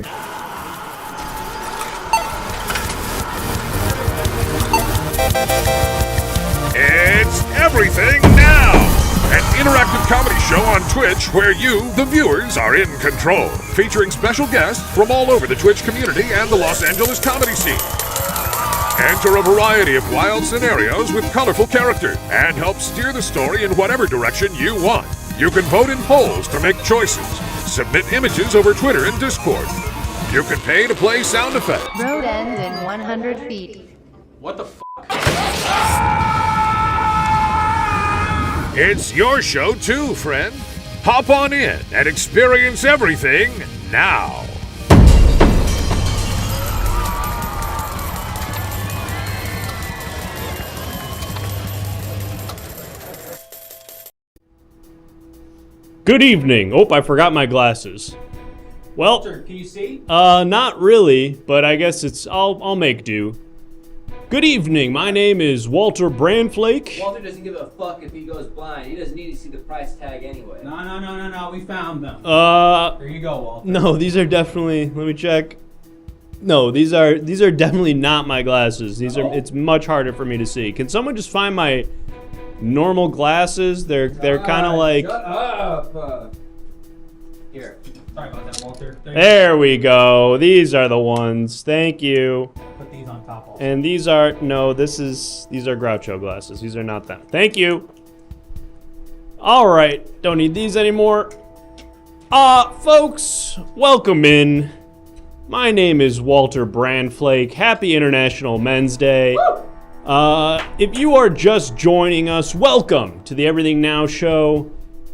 here. It's Everything Now, an interactive comedy show on Twitch where you, the viewers, are in control, featuring special guests from all over the Twitch community and the Los Angeles comedy scene. Enter a variety of wild scenarios with colorful characters and help steer the story in whatever direction you want. You can vote in polls to make choices, submit images over Twitter and Discord. You can pay to play sound effects. Road ends in 100 feet. What the f***? It's your show too, friend. Hop on in and experience everything now. Good evening. Oh, I forgot my glasses. Well, Walter, can you see? not really, but I guess I'll make do. Good evening. My name is Walter Brandflake. Walter doesn't give a fuck if he goes blind. He doesn't need to see the price tag anyway. No. We found them. There you go, Walter. No, these are definitely. Let me check. No, these are definitely not my glasses. These are. It's much harder for me to see. Can someone just find my normal glasses? They're kind of like. Shut up. Here. Sorry about that, Walter. There we go. These are the ones. Thank you. Put these on top also. And these are these are Groucho glasses. These are not them. Thank you. All right, don't need these anymore. Folks, welcome in. My name is Walter Brandflake. Happy International Men's Day. If you are just joining us, welcome to the Everything Now show.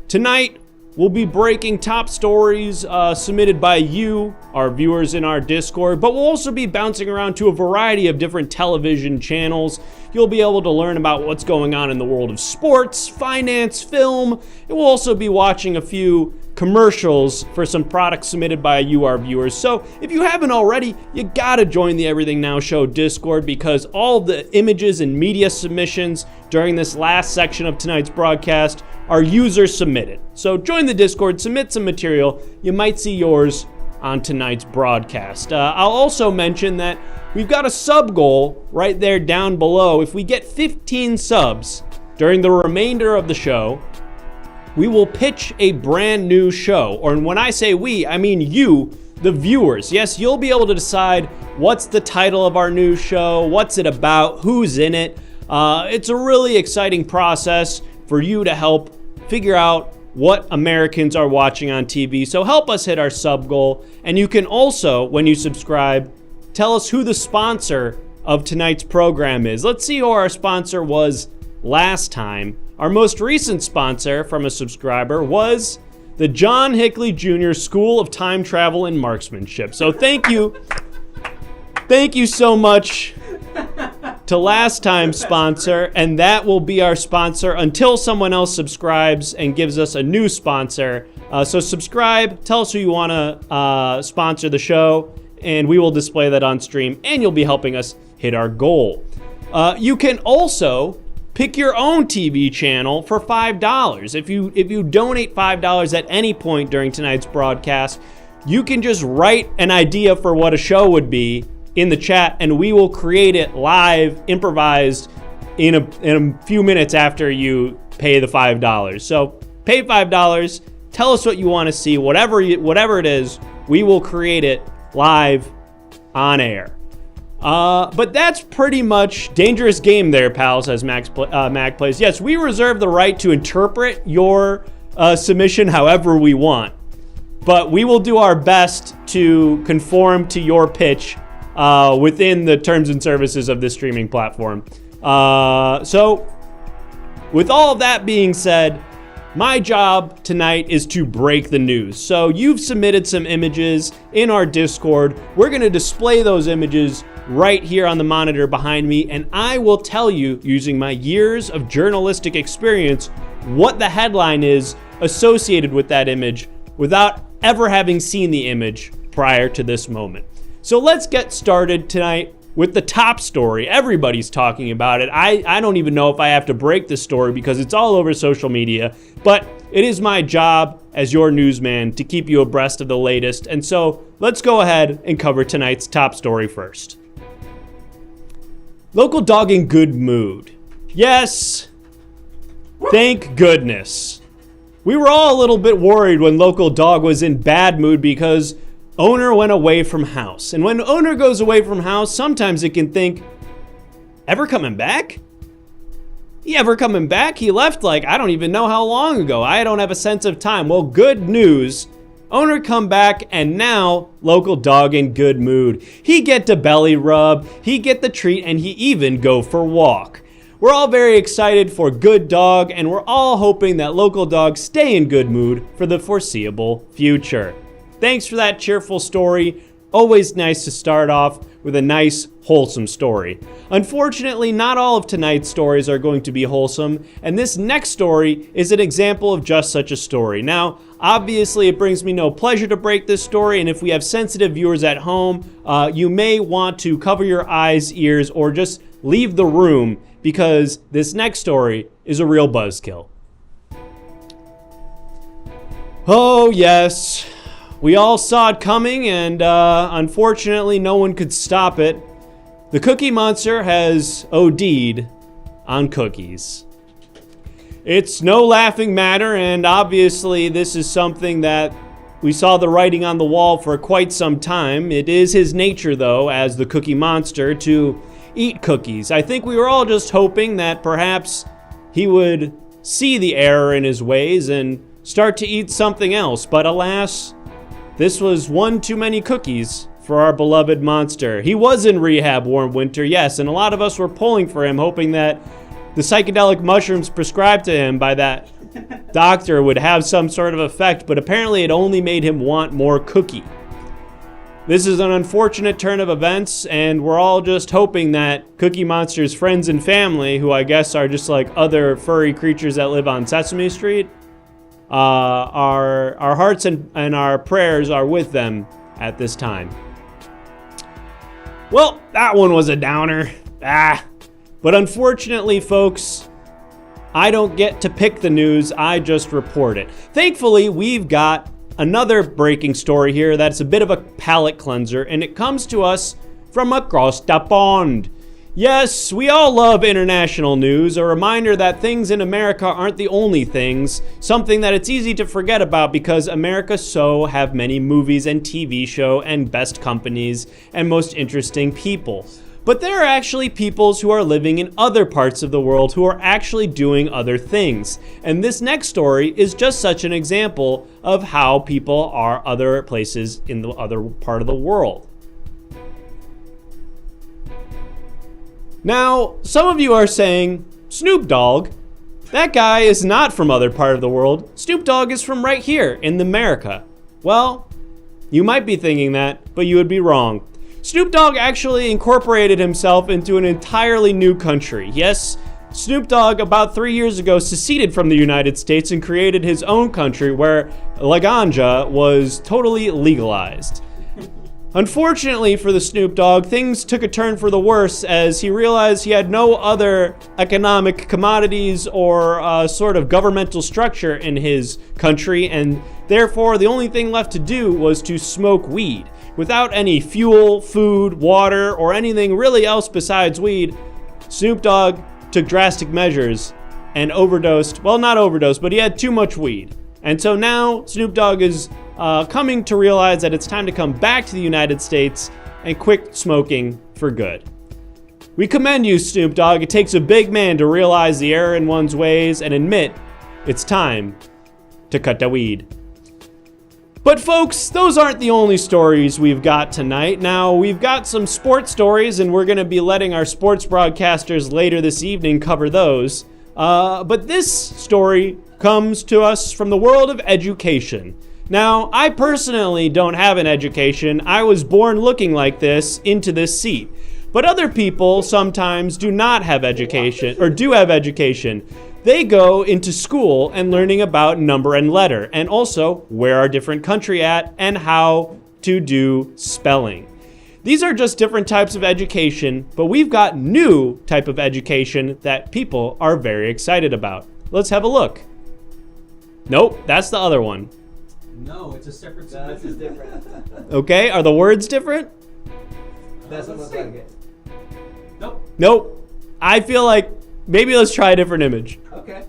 Tonight, we'll be breaking top stories submitted by you, our viewers in our Discord, but we'll also be bouncing around to a variety of different television channels. You'll be able to learn about what's going on in the world of sports, finance, film, and we'll also be watching a few commercials for some products submitted by you, our viewers. So if you haven't already, you gotta join the Everything Now Show Discord because all the images and media submissions during this last section of tonight's broadcast are user submitted. So join the Discord, submit some material. You might see yours on tonight's broadcast. I'll also mention that we've got a sub goal right there down below. If we get 15 subs during the remainder of the show, we will pitch a brand new show. Or when I say we, I mean you, the viewers. Yes, you'll be able to decide what's the title of our new show, what's it about, who's in it. It's a really exciting process for you to help figure out what Americans are watching on TV. So help us hit our sub goal. And you can also, when you subscribe, tell us who the sponsor of tonight's program is. Let's see who our sponsor was last time. Our most recent sponsor from a subscriber was the John Hickley Jr. School of Time Travel and Marksmanship. So thank you. Thank you so much to last time's sponsor, and that will be our sponsor until someone else subscribes and gives us a new sponsor. So subscribe, tell us who you want to sponsor the show, and we will display that on stream, and you'll be helping us hit our goal. You can also pick your own TV channel for $5. If you donate $5 at any point during tonight's broadcast, you can just write an idea for what a show would be in the chat, and we will create it live, improvised, in a few minutes after you pay the $5. So pay $5, tell us what you want to see, whatever it is, we will create it live on air. But that's pretty much dangerous game there, pals, as Mac plays. Yes, we reserve the right to interpret your submission however we want, but we will do our best to conform to your pitch within the terms and services of this streaming platform. So, with all of that being said, my job tonight is to break the news. So you've submitted some images in our Discord. We're going to display those images right here on the monitor behind me, and I will tell you, using my years of journalistic experience, what the headline is associated with that image without ever having seen the image prior to this moment. So let's get started tonight with the top story. Everybody's talking about it. I don't even know if I have to break the story because it's all over social media. But it is my job as your newsman to keep you abreast of the latest. And so let's go ahead and cover tonight's top story first. Local dog in good mood. Yes, thank goodness. We were all a little bit worried when local dog was in bad mood because owner went away from house. And when owner goes away from house, sometimes it can think, ever coming back? He ever coming back? He left like, I don't even know how long ago. I don't have a sense of time. Well, good news. Owner come back and now local dog in good mood. He get the belly rub, he get the treat, and he even go for walk. We're all very excited for good dog, and we're all hoping that local dogs stay in good mood for the foreseeable future. Thanks for that cheerful story. Always nice to start off with a nice, wholesome story. Unfortunately, not all of tonight's stories are going to be wholesome, and this next story is an example of just such a story. Now, obviously, it brings me no pleasure to break this story, and if we have sensitive viewers at home, you may want to cover your eyes, ears, or just leave the room, because this next story is a real buzzkill. Oh, yes. We all saw it coming, and unfortunately, no one could stop it. The Cookie Monster has OD'd on cookies. It's no laughing matter, and obviously, this is something that we saw the writing on the wall for quite some time. It is his nature, though, as the Cookie Monster, to eat cookies. I think we were all just hoping that perhaps he would see the error in his ways and start to eat something else, but alas, this was one too many cookies for our beloved monster. He was in rehab warm winter, yes, and a lot of us were pulling for him, hoping that the psychedelic mushrooms prescribed to him by that doctor would have some sort of effect, but apparently it only made him want more cookie. This is an unfortunate turn of events, and we're all just hoping that Cookie Monster's friends and family, who I guess are just like other furry creatures that live on Sesame Street, our hearts and our prayers are with them at this time. Well, that one was a downer. But unfortunately, folks, I don't get to pick the news, I just report it. Thankfully, we've got another breaking story here that's a bit of a palate cleanser, and it comes to us from across the pond. Yes, we all love international news, a reminder that things in America aren't the only things, something that it's easy to forget about because America so have many movies and TV show and best companies and most interesting people. But there are actually peoples who are living in other parts of the world who are actually doing other things. And this next story is just such an example of how people are other places in the other part of the world. Now, some of you are saying, Snoop Dogg, that guy is not from other part of the world. Snoop Dogg is from right here in America. Well, you might be thinking that, but you would be wrong. Snoop Dogg actually incorporated himself into an entirely new country. Yes, Snoop Dogg about 3 years ago seceded from the United States and created his own country where La Ganja was totally legalized. Unfortunately for the Snoop Dogg, things took a turn for the worse as he realized he had no other economic commodities or sort of governmental structure in his country, and therefore the only thing left to do was to smoke weed. Without any fuel, food, water, or anything really else besides weed, Snoop Dogg took drastic measures and overdosed. Well, not overdosed, but he had too much weed. And so now Snoop Dogg is coming to realize that it's time to come back to the United States and quit smoking for good. We commend you, Snoop Dogg. It takes a big man to realize the error in one's ways and admit it's time to cut the weed. But folks, those aren't the only stories we've got tonight. Now, we've got some sports stories, and we're going to be letting our sports broadcasters later this evening cover those. But this story comes to us from the world of education. Now, I personally don't have an education. I was born looking like this into this seat. But other people sometimes do not have education, or do have education. They go into school and learning about number and letter, and also where our different country at, and how to do spelling. These are just different types of education, but we've got new type of education that people are very excited about. Let's have a look. Nope, that's the other one. No, it's a separate No, this is submission. different. Okay, are the words different? Doesn't Let's look see. like it. Nope. Nope. I feel like maybe let's try a different image. Okay.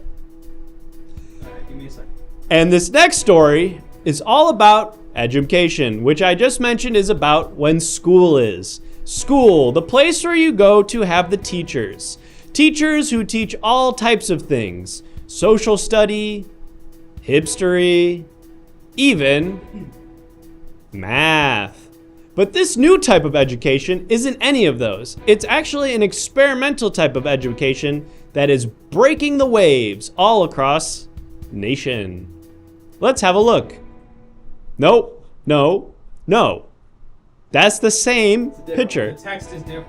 All right, give me a second. And this next story is all about education, which I just mentioned is about when school is. School, the place where you go to have the teachers. Teachers who teach all types of things. Social study, hipstery, even math. But this new type of education isn't any of those. It's actually an experimental type of education that is breaking the waves all across nation. Let's have a look. Nope, no, no. That's the same picture. The text is different.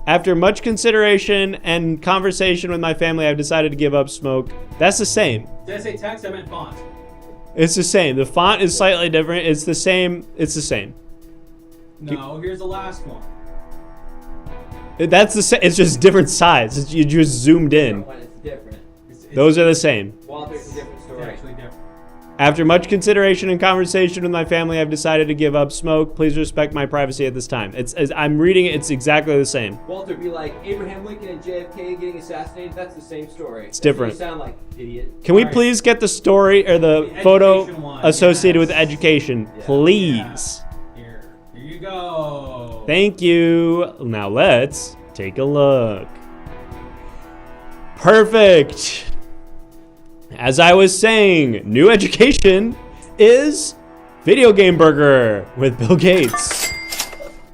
After much consideration and conversation with my family, I've decided to give up smoke. That's the same. Did I say text? I meant font. It's the same. The font is slightly different. It's the same. It's the same. No, here's the last one. That's the same. It's just different size. You just zoomed in. When it's different. Those are the same. Walter, it's a different It's story. actually different. After much consideration and conversation with my family, I've decided to give up smoke. Please respect my privacy at this time. I'm reading it. It's exactly the same. Walter, be like Abraham Lincoln and JFK getting assassinated. That's the same story. It's different. You sound like idiot. Can we Alright. please get the story or the The photo education one, associated yes. with education? Please. Here you go. Thank you. Now let's take a look. Perfect. As I was saying, new education is Video Game Burger with Bill Gates.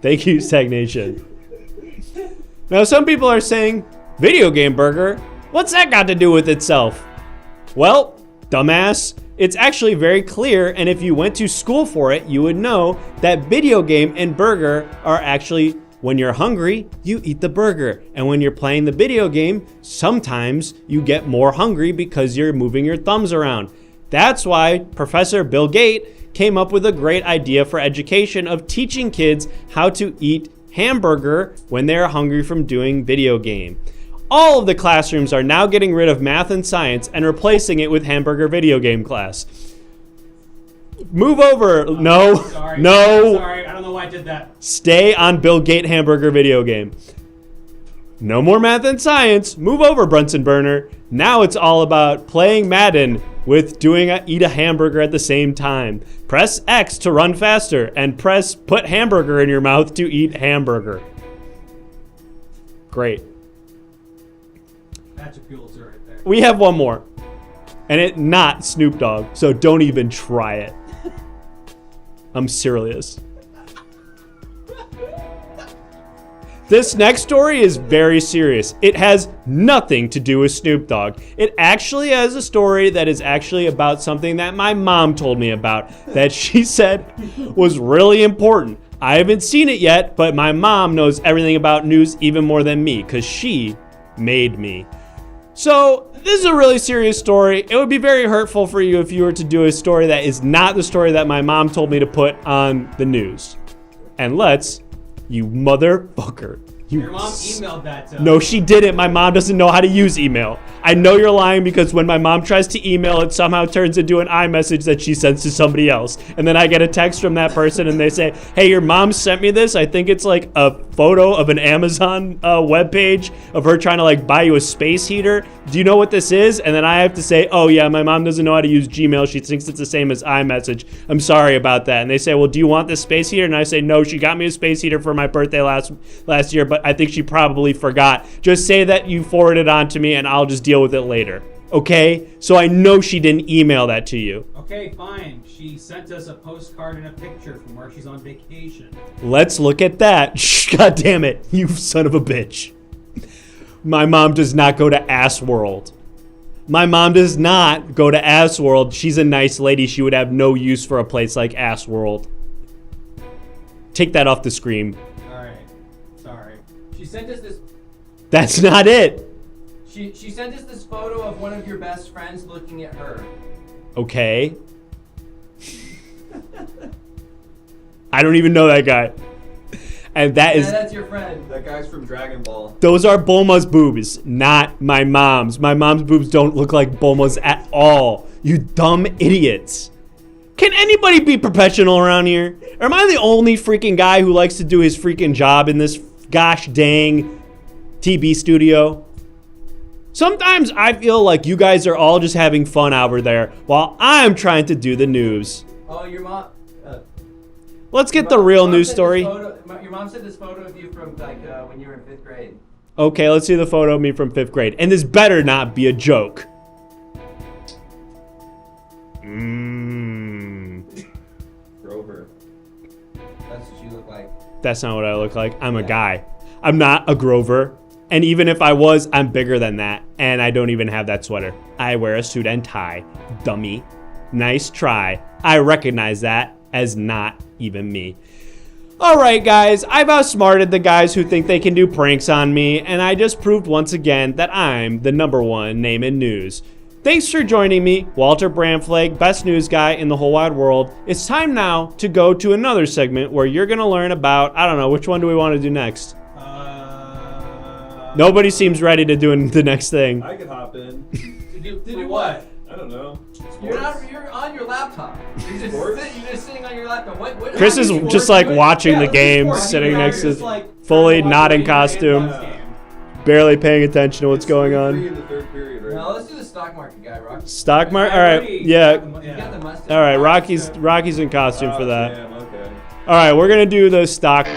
Thank you, Stagnation. Now, some people are saying, Video Game Burger? What's that got to do with itself? Well, dumbass, it's actually very clear, and if you went to school for it, you would know that video game and burger are actually, when you're hungry, you eat the burger. And when you're playing the video game, sometimes you get more hungry because you're moving your thumbs around. That's why Professor Bill Gates came up with a great idea for education of teaching kids how to eat hamburger when they're hungry from doing video game. All of the classrooms are now getting rid of math and science and replacing it with hamburger video game class. Move over. No. Sorry. No. Sorry, I don't know why I did that. Stay on Bill Gates hamburger video game. No more math and science. Move over, Brunson Burner. Now it's all about playing Madden with eat a hamburger at the same time. Press X to run faster and put hamburger in your mouth to eat hamburger. Great. That's a Pulitzer right there. We have one more. And it's not Snoop Dogg, so don't even try it. I'm serious. This next story is very serious. It has nothing to do with Snoop Dogg. It actually has a story that is actually about something that my mom told me about that she said was really important. I haven't seen it yet, but my mom knows everything about news even more than me because she made me. So this is a really serious story. It would be very hurtful for you if you were to do a story that is not the story that my mom told me to put on the news. And you motherfucker. Your mom emailed that to us. No, she didn't. My mom doesn't know how to use email. I know you're lying because when my mom tries to email, it somehow turns into an iMessage that she sends to somebody else. And then I get a text from that person and they say, hey, your mom sent me this. I think it's like a photo of an Amazon webpage of her trying to like buy you a space heater. Do you know what this is? And then I have to say, oh yeah, my mom doesn't know how to use Gmail. She thinks it's the same as iMessage. I'm sorry about that. And they say, well, do you want this space heater? And I say, no, she got me a space heater for my birthday last year, but I think she probably forgot. Just say that you forwarded it on to me and I'll just deal with it later. Okay? So I know she didn't email that to you. Okay, fine. She sent us a postcard and a picture from where she's on vacation. Let's look at that. God damn it, you son of a bitch. My mom does not go to Ass World. My mom does not go to Ass World. She's a nice lady. She would have no use for a place like Ass World. Take that off the screen. Alright. Sorry. She sent us this. That's not it. She sent us this photo of one of your best friends looking at her. Okay. I don't even know that guy. And That's your friend. That guy's from Dragon Ball. those are Bulma's boobs, not my mom's. My mom's boobs don't look like Bulma's at all. You dumb idiots. Can anybody be professional around here? Or am I the only freaking guy who likes to do his freaking job in this gosh dang TV studio? Sometimes I feel like you guys are all just having fun over there while I'm trying to do the news. Oh, your mom. Let's get the real news story. Your mom sent this photo of you from like when you were in 5th grade. Okay, let's see the photo of me from 5th grade. And this better not be a joke. Grover. That's what you look like. That's not what I look like. I'm a guy. I'm not a Grover. And even if I was, I'm bigger than that. And I don't even have that sweater. I wear a suit and tie. Dummy. Nice try. I recognize that as not even me. Alright guys, I've outsmarted the guys who think they can do pranks on me, and I just proved once again that I'm the #1 name in news. Thanks for joining me, Walter Brandflake, best news guy in the whole wide world. It's time now to go to another segment where you're gonna learn about, I don't know, which one do we want to do next? Nobody seems ready to do the next thing. I could hop in. To do what? I don't know. You're on your laptop. You're just sitting on your laptop. What Chris is just like watching the game, sitting next to fully not in costume, barely paying attention to what's going on. In the 3rd period, right? No, let's do the stock market guy, Rocky. Stock market? Alright, yeah. You got the mustache. Alright, Rocky's in costume for that. Damn, okay. Alright, we're gonna do the stock.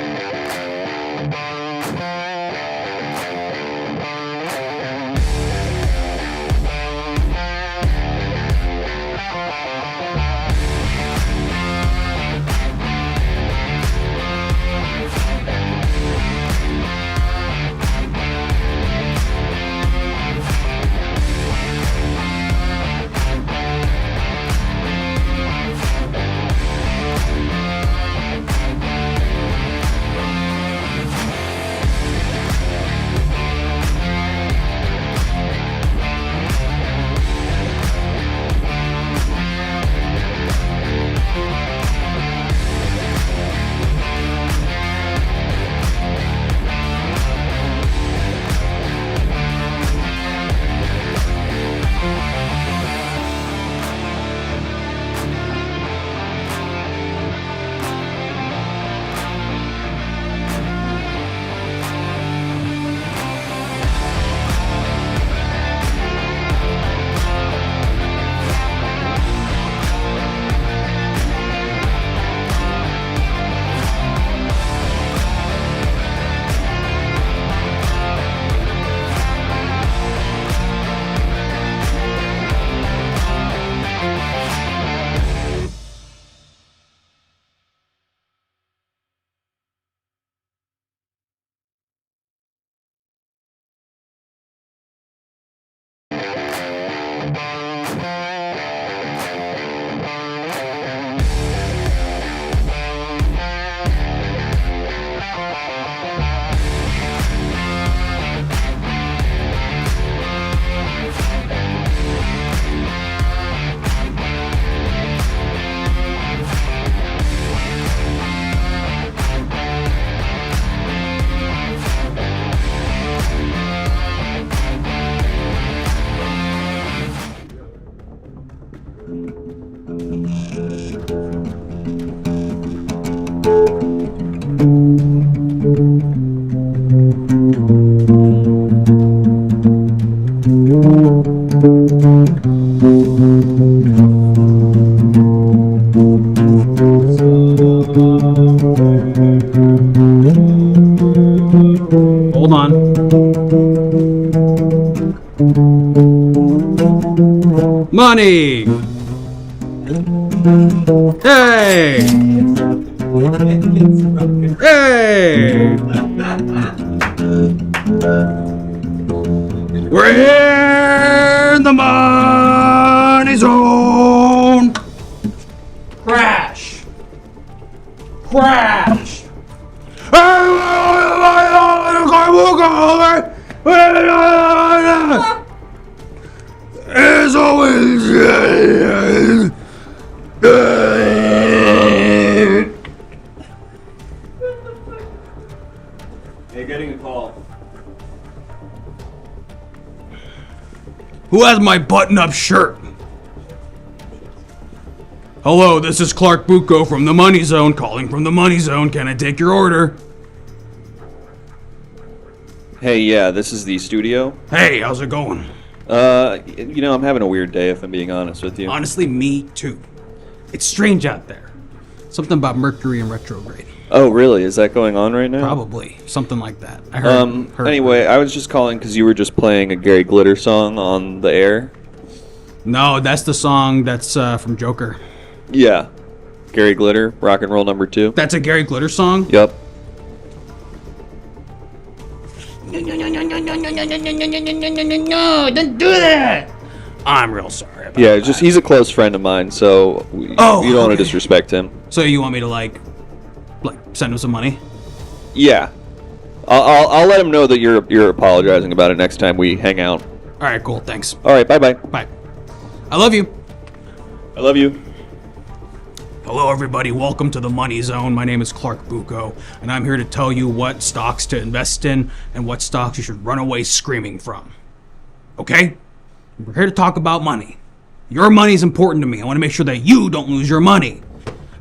Hold on. Money! Hey! Hey! We're in the money zone! Crash! Crash! As always, Hey, getting a call. who has my button-up shirt? Hello, this is Clark Bucco from the Money Zone, calling from the Money Zone. Can I take your order? Hey, yeah, this is the studio. Hey, how's it going? I'm having a weird day, if I'm being honest with you. Honestly, me too. It's strange out there. Something about Mercury in retrograde. Oh, really? Is that going on right now? Probably. Something like that. I heard. Anyway, I was just calling because you were just playing a Gary Glitter song on the air. No, that's the song that's from Joker. Yeah. Gary Glitter, Rock and Roll number 2. That's a Gary Glitter song? Yep. No, don't do that! I'm real sorry about Yeah, that. he's a close friend of mine, so you don't want to disrespect him. So you want me to, like, send him some money? Yeah. I'll let him know that you're apologizing about it next time we hang out. Alright, cool, thanks. Alright, bye-bye. Bye. I love you. I love you. Hello, everybody. Welcome to the Money Zone. My name is Clark Bucco, and I'm here to tell you what stocks to invest in and what stocks you should run away screaming from. Okay? We're here to talk about money. Your money is important to me. I want to make sure that you don't lose your money.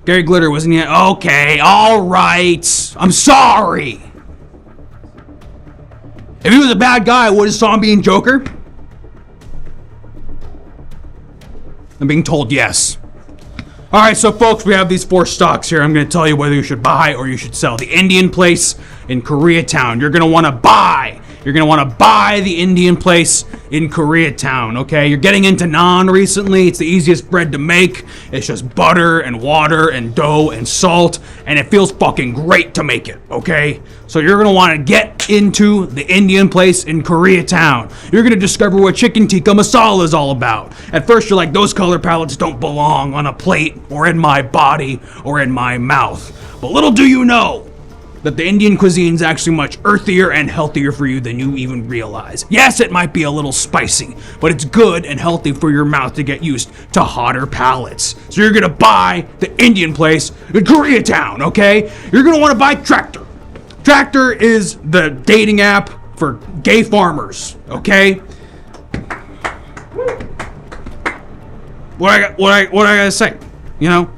Gary Glitter wasn't yet. Okay, all right. I'm sorry. If he was a bad guy, I would have saw him being Joker. I'm being told yes. All right, so folks, we have these 4 stocks here. I'm going to tell you whether you should buy or you should sell. The Indian place in Koreatown. You're going to want to buy. You're going to want to buy the Indian place in Koreatown, okay? You're getting into naan recently. It's the easiest bread to make. It's just butter and water and dough and salt, and it feels fucking great to make it, okay? So you're going to want to get into the Indian place in Koreatown. You're going to discover what chicken tikka masala is all about. At first, you're like, those color palettes don't belong on a plate or in my body or in my mouth. But little do you know that the Indian cuisine is actually much earthier and healthier for you than you even realize. Yes, it might be a little spicy, but it's good and healthy for your mouth to get used to hotter palates. So you're gonna buy the Indian place in Koreatown, okay? You're gonna wanna buy Tractor. Tractor is the dating app for gay farmers, okay? What I gotta say? You know,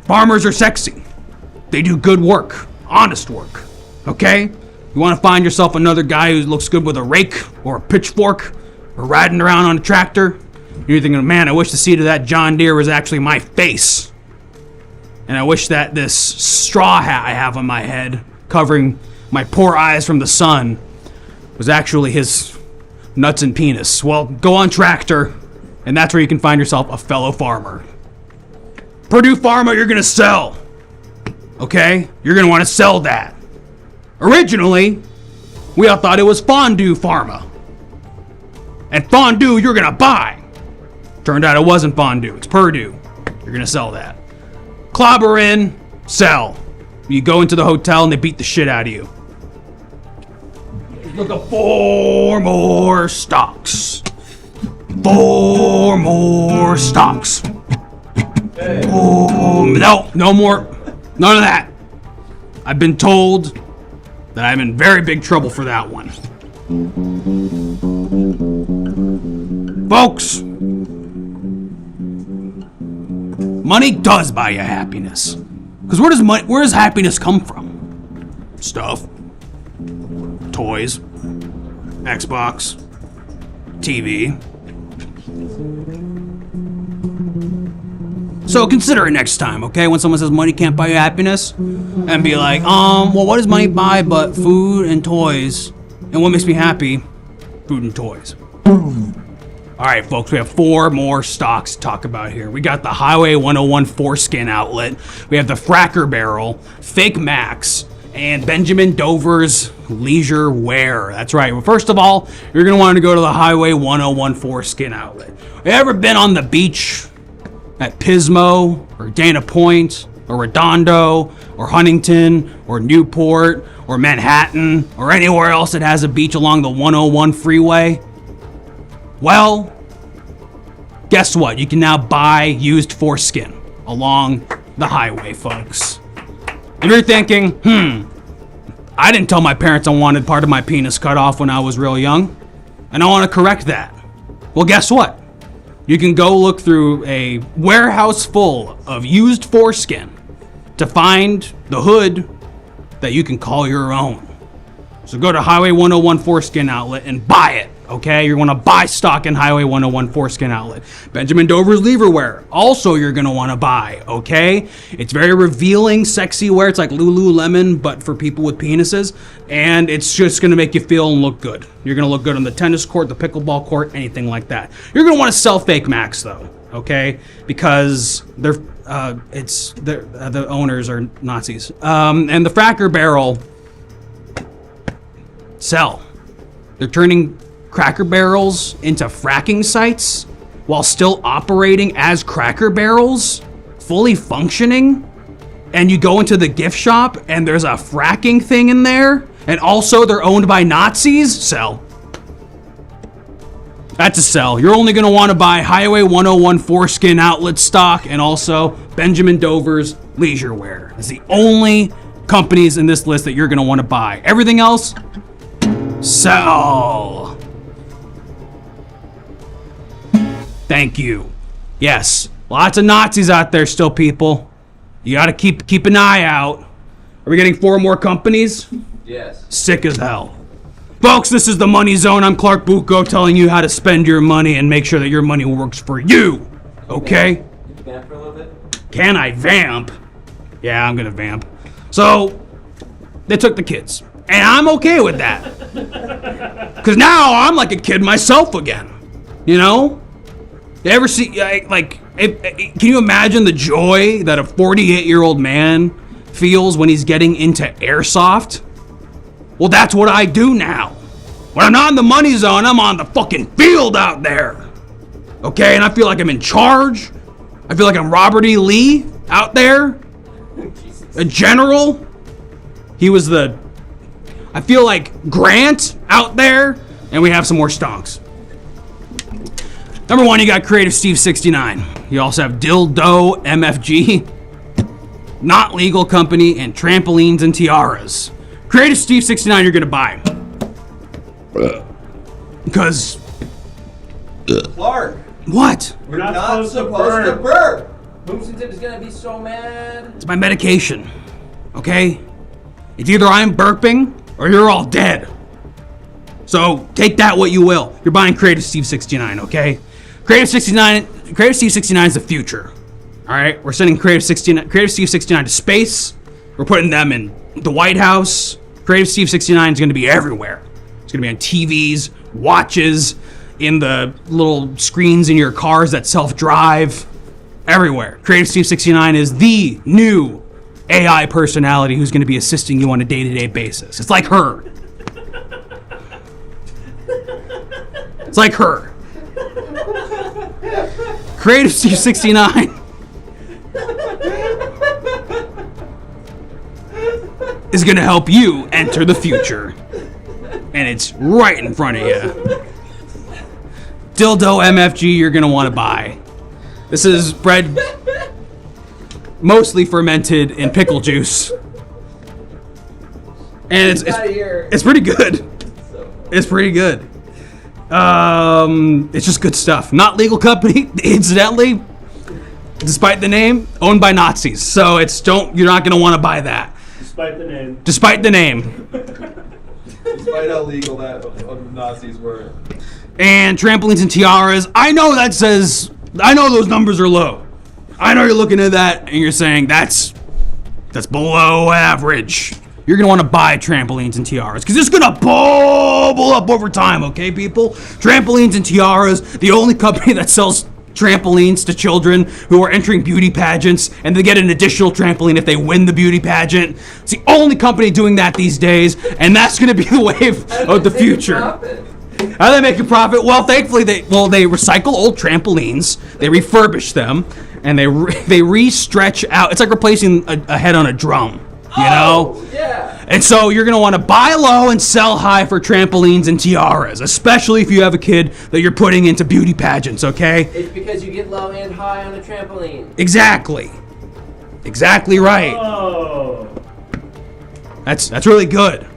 farmers are sexy. They do good work. Honest work, okay? You want to find yourself another guy who looks good with a rake or a pitchfork or riding around on a tractor. You're thinking, man, I wish the seat of that John Deere was actually my face. And I wish that this straw hat I have on my head, covering my poor eyes from the sun, was actually his nuts and penis. Well, go on Tractor, and that's where you can find yourself a fellow farmer. Purdue Pharma, you're gonna sell. Okay? You're going to want to sell that. Originally, we all thought it was Fondue Pharma. And Fondue, you're going to buy. Turned out it wasn't Fondue. It's Purdue. You're going to sell that. Clobber in, sell. You go into the hotel and they beat the shit out of you. Look at 4 more stocks. 4 more stocks. Oh, no more. None of that. I've been told that I'm in very big trouble for that one. Folks, money does buy you happiness. Because where does happiness come from? Stuff. Toys. Xbox. TV. So consider it next time, okay? When someone says money can't buy you happiness, and be like, well, what does money buy but food and toys? And what makes me happy? Food and toys. All right, folks, we have 4 more stocks to talk about here. We got the Highway 101 foreskin outlet. We have the Fracker Barrel, Fake Max, and Benjamin Dover's Leisure Wear. That's right. Well, first of all, you're going to want to go to the Highway 101 foreskin outlet. Have you ever been on the beach at Pismo, or Dana Point, or Redondo, or Huntington, or Newport, or Manhattan, or anywhere else that has a beach along the 101 freeway? Well, guess what? You can now buy used foreskin along the highway, folks. If you're thinking, I didn't tell my parents I wanted part of my penis cut off when I was real young, and I want to correct that. Well, guess what? You can go look through a warehouse full of used foreskin to find the hood that you can call your own. So go to Highway 101 Foreskin Outlet and buy it, okay? You're gonna buy stock in Highway 101 Foreskin Outlet. Benjamin Dover's Leverwear, also you're gonna wanna buy, okay? It's very revealing, sexy wear. It's like Lululemon, but for people with penises. And it's just gonna make you feel and look good. You're gonna look good on the tennis court, the pickleball court, anything like that. You're gonna wanna sell fake Macs though, okay? Because the owners are Nazis. And the Fracker Barrel, sell. They're turning Cracker Barrels into fracking sites while still operating as Cracker Barrels, fully functioning. And you go into the gift shop and there's a fracking thing in there, and also they're owned by Nazis. Sell. That's a sell. You're only going to want to buy Highway 101 Foreskin Outlet stock and also Benjamin Dover's leisure wear. It's the only companies in this list that you're going to want to buy. Everything else, sell. Thank you. Yes, lots of Nazis out there still, people. You got to keep an eye out. Are we getting 4 more companies? Yes. Sick as hell. Folks, this is the Money Zone. I'm Clark Bucco telling you how to spend your money and make sure that your money works for you. Okay? Can you vamp for a little bit? Can I vamp? Yeah, I'm gonna vamp. So, they took the kids. And I'm okay with that. Because now I'm like a kid myself again. You know? You ever see, can you imagine the joy that a 48-year-old man feels when he's getting into airsoft? Well, that's what I do now. When I'm not in the Money Zone, I'm on the fucking field out there. Okay, and I feel like I'm in charge. I feel like I'm Robert E. Lee out there. A general. I feel like Grant out there. And we have some more stonks. Number 1, you got Creative Steve 69. You also have Dildo MFG, Not Legal Company, and Trampolines and Tiaras. Creative Steve 69 you're gonna buy. Because... Clark, What? you're not supposed to burp. Boomsy Tip is gonna be so mad. It's my medication. Okay? It's either I'm burping or you're all dead. So take that what you will. You're buying Creative Steve 69, okay? Creative Steve 69 is the future. Alright? We're sending Creative Steve 69 to space. We're putting them in the White House. Creative Steve 69 is going to be everywhere. It's going to be on TVs, watches, in the little screens in your cars that self-drive, everywhere. Creative Steve 69 is the new AI personality who's going to be assisting you on a day-to-day basis. It's like her. It's like her. Creative Steve 69 is going to help you enter the future. And it's right in front of you. Dildo MFG you're going to want to buy. This is bread mostly fermented in pickle juice. And it's pretty good. It's pretty good. It's just good stuff. Not Legal Company, incidentally, despite the name, owned by Nazis. So you're not going to want to buy that. Despite the name. Despite the name. Despite how legal that Nazis were. And Trampolines and Tiaras. I know those numbers are low. I know you're looking at that and you're saying that's below average. You're going to want to buy Trampolines and Tiaras because it's going to bubble up over time, okay, people? Trampolines and Tiaras, the only company that sells trampolines to children who are entering beauty pageants, and they get an additional trampoline if they win the beauty pageant. It's the only company doing that these days, and that's going to be the wave of the future. How do they make a profit? Well, thankfully, they recycle old trampolines, they refurbish them, and they re-stretch out. It's like replacing a head on a drum. You know? Yeah. And so you're going to want to buy low and sell high for trampolines and tiaras, especially if you have a kid that you're putting into beauty pageants, okay? It's because you get low and high on a trampoline. Exactly. Exactly right. Oh. That's really good.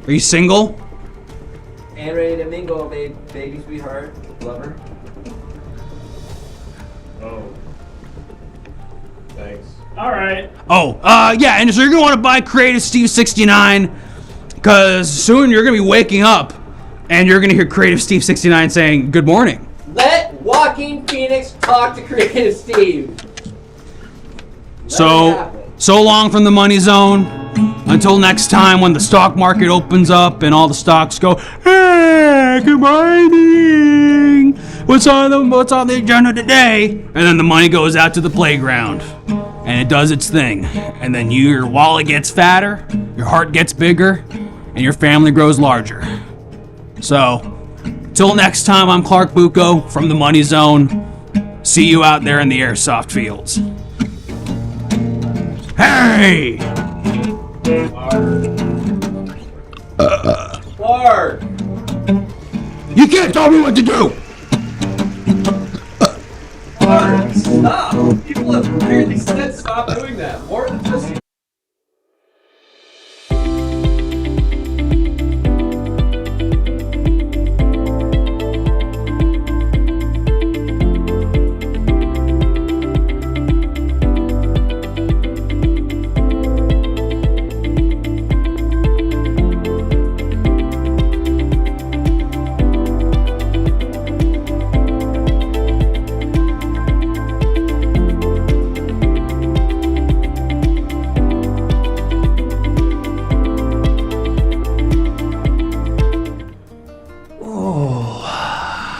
Are you single? And ready to mingle, baby sweetheart, lover. Thanks. All right. Oh, yeah, and so you're gonna want to buy Creative Steve 69, because soon you're gonna be waking up, and you're gonna hear Creative Steve 69 saying, "Good morning." Let Joaquin Phoenix talk to Creative Steve. So long from the money zone. Until next time, when the stock market opens up and all the stocks go, "Hey, good morning. What's on the agenda today?" And then the money goes out to the playground, and it does its thing. And then your wallet gets fatter, your heart gets bigger, and your family grows larger. So, till next time, I'm Clark Bucco from the Money Zone. See you out there in the airsoft fields. Hey! Clark! You can't tell me what to do! Clark, stop! People have clearly said stop doing that. More than just...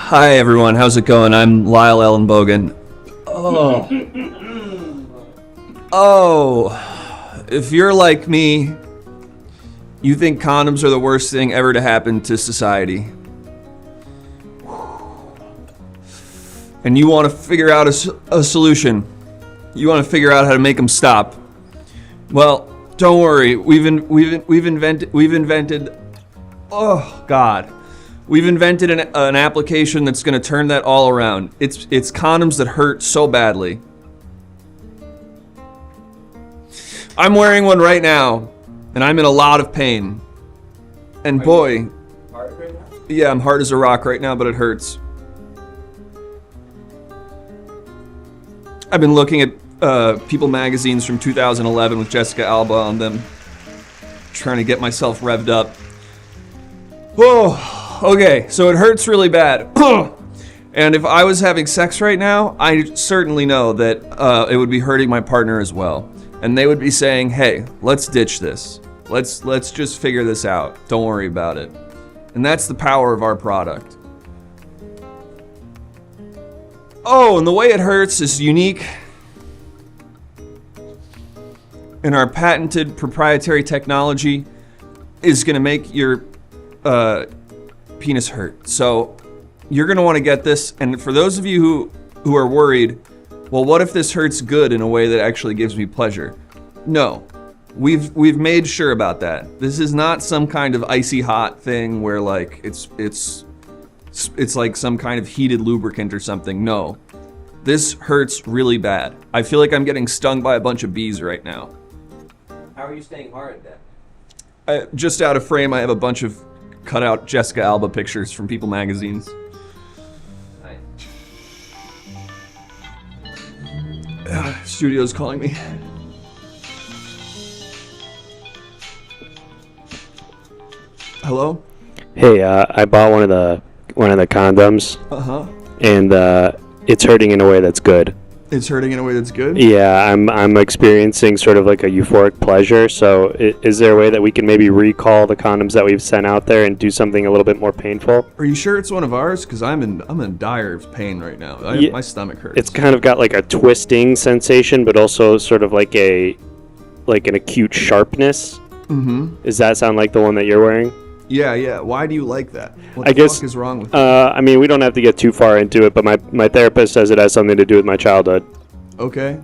Hi everyone, how's it going? I'm Lyle Ellenbogen. If you're like me, you think condoms are the worst thing ever to happen to society. And you want to figure out a solution. You want to figure out how to make them stop. Well, don't worry. We've invented. Oh God. We've invented an application that's going to turn that all around. It's condoms that hurt so badly. I'm wearing one right now, and I'm in a lot of pain. And boy, Hard right now? yeah, I'm hard as a rock right now, but it hurts. I've been looking at People magazines from 2011 with Jessica Alba on them, trying to get myself revved up. Whoa. Okay, so it hurts really bad. And if I was having sex right now, I certainly know that it would be hurting my partner as well. And they would be saying, "Hey, let's ditch this. Let's just figure this out. Don't worry about it." And that's the power of our product. Oh, and the way it hurts is unique. And our patented proprietary technology is going to make your penis hurt. So you're going to want to get this. And for those of you who are worried, well, what if this hurts good in a way that actually gives me pleasure? No, we've made sure about that. This is not some kind of icy hot thing where like it's like some kind of heated lubricant or something. No, this hurts really bad. I feel like I'm getting stung by a bunch of bees right now. How are you staying hard then? Just out of frame, I have a bunch of cut out Jessica Alba pictures from People magazines. Studio's calling me. Hello? Hey, I bought one of the condoms, and it's hurting in a way that's good. It's hurting in a way that's good? Yeah, I'm experiencing sort of like a euphoric pleasure. So, is there a way that we can maybe recall the condoms that we've sent out there and do something a little bit more painful? Are you sure it's one of ours? Because I'm in dire pain right now. My stomach hurts. It's kind of got like a twisting sensation, but also sort of like an acute sharpness. Mm-hmm. Does that sound like the one that you're wearing? Yeah. Why do you like that? What I the guess, fuck is wrong with you? I mean, we don't have to get too far into it, but my therapist says it has something to do with my childhood. Okay.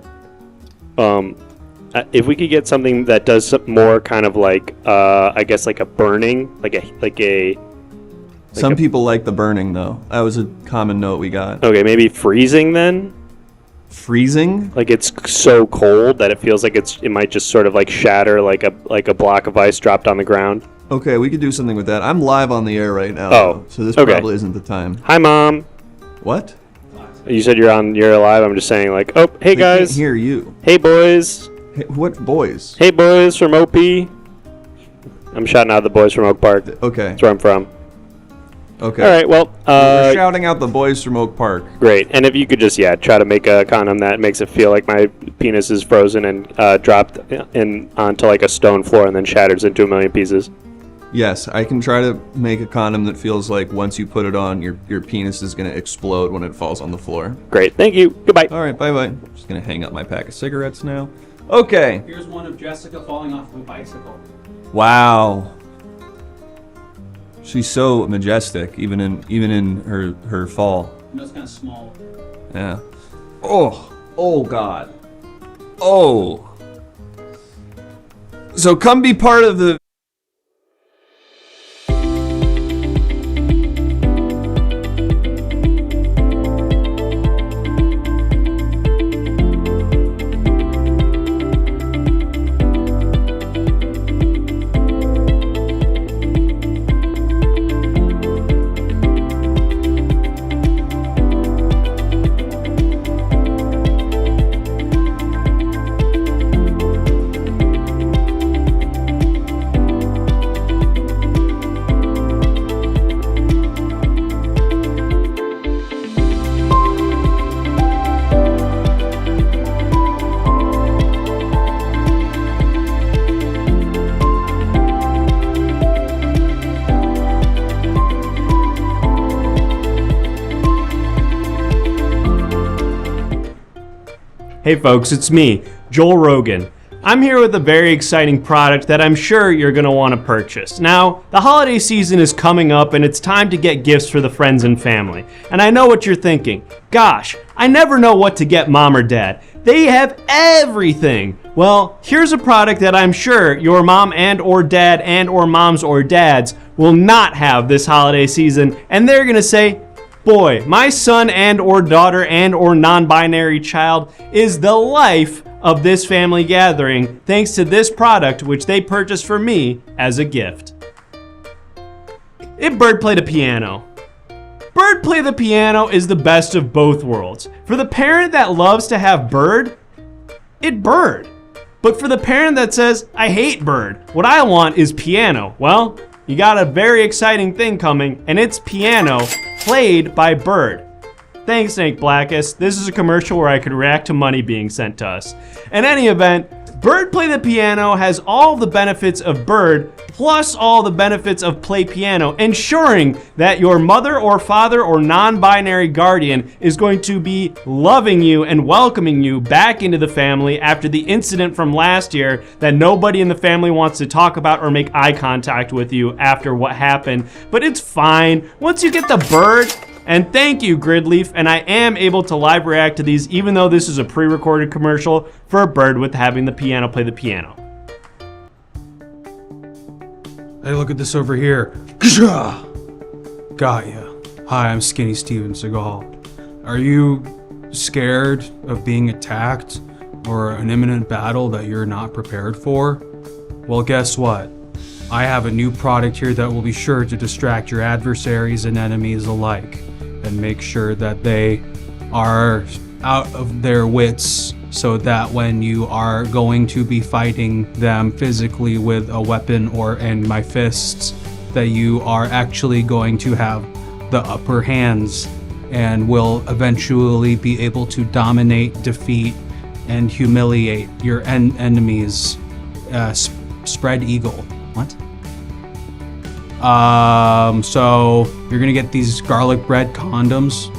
If we could get something that does some more kind of like, I guess like a burning, Some people like the burning though. That was a common note we got. Okay, maybe freezing then? Freezing? Like it's so cold that it feels like it might just sort of like shatter like a block of ice dropped on the ground. Okay, we could do something with that. I'm live on the air right now. Oh, so this okay. probably isn't the time. Hi, Mom. What? You said you're alive. I'm just saying, like, oh, hey They can't guys. hear you. Hey boys. Hey, what boys? Hey boys from OP. I'm shouting out the boys from Oak Park. Okay. That's where I'm from. Okay. All right. Well, We're shouting out the boys from Oak Park. great. And if you could just try to make a condom that makes it feel like my penis is frozen and dropped in onto like a stone floor and then shatters into a million pieces. Yes, I can try to make a condom that feels like once you put it on, your penis is gonna explode when it falls on the floor. Great. Thank you. Goodbye. All right, bye. Just gonna hang up my pack of cigarettes now. Okay. Here's one of Jessica falling off of a bicycle. Wow. She's so majestic, even in her fall. You know, it's kind of small. Yeah. Oh God. Oh. So come be part of the. Hey folks, it's me, Joel Rogan. I'm here with a very exciting product that I'm sure you're going to want to purchase. Now, the holiday season is coming up and it's time to get gifts for the friends and family. And I know what you're thinking. Gosh, I never know what to get mom or dad. They have everything. Well, here's a product that I'm sure your mom and or dad and or moms or dads will not have this holiday season. And they're going to say, boy, my son and or daughter and or non-binary child is the life of this family gathering thanks to this product which they purchased for me as a gift. It Bird Play the Piano. Bird Play the Piano is the best of both worlds. For the parent that loves to have bird, it bird. But for the parent that says, I hate bird, what I want is piano, well, you got a very exciting thing coming, and it's piano played by Bird. Thanks, Snake Blackest. This is a commercial where I could react to money being sent to us. In any event, Bird Play the Piano has all the benefits of Bird, plus all the benefits of Play Piano, ensuring that your mother or father or non-binary guardian is going to be loving you and welcoming you back into the family after the incident from last year that nobody in the family wants to talk about or make eye contact with you after what happened. But it's fine. Once you get the Bird, and thank you, Gridleaf, and I am able to live react to these even though this is a pre-recorded commercial for a bird with having the piano play the piano. Hey, look at this over here. Got ya. Hi, I'm Skinny Steven Seagal. Are you scared of being attacked or an imminent battle that you're not prepared for? Well, guess what? I have a new product here that will be sure to distract your adversaries and enemies alike and make sure that they are out of their wits so that when you are going to be fighting them physically with a weapon and my fists, that you are actually going to have the upper hands and will eventually be able to dominate, defeat, and humiliate your enemies. Spread eagle. What? So you're gonna get these garlic bread condoms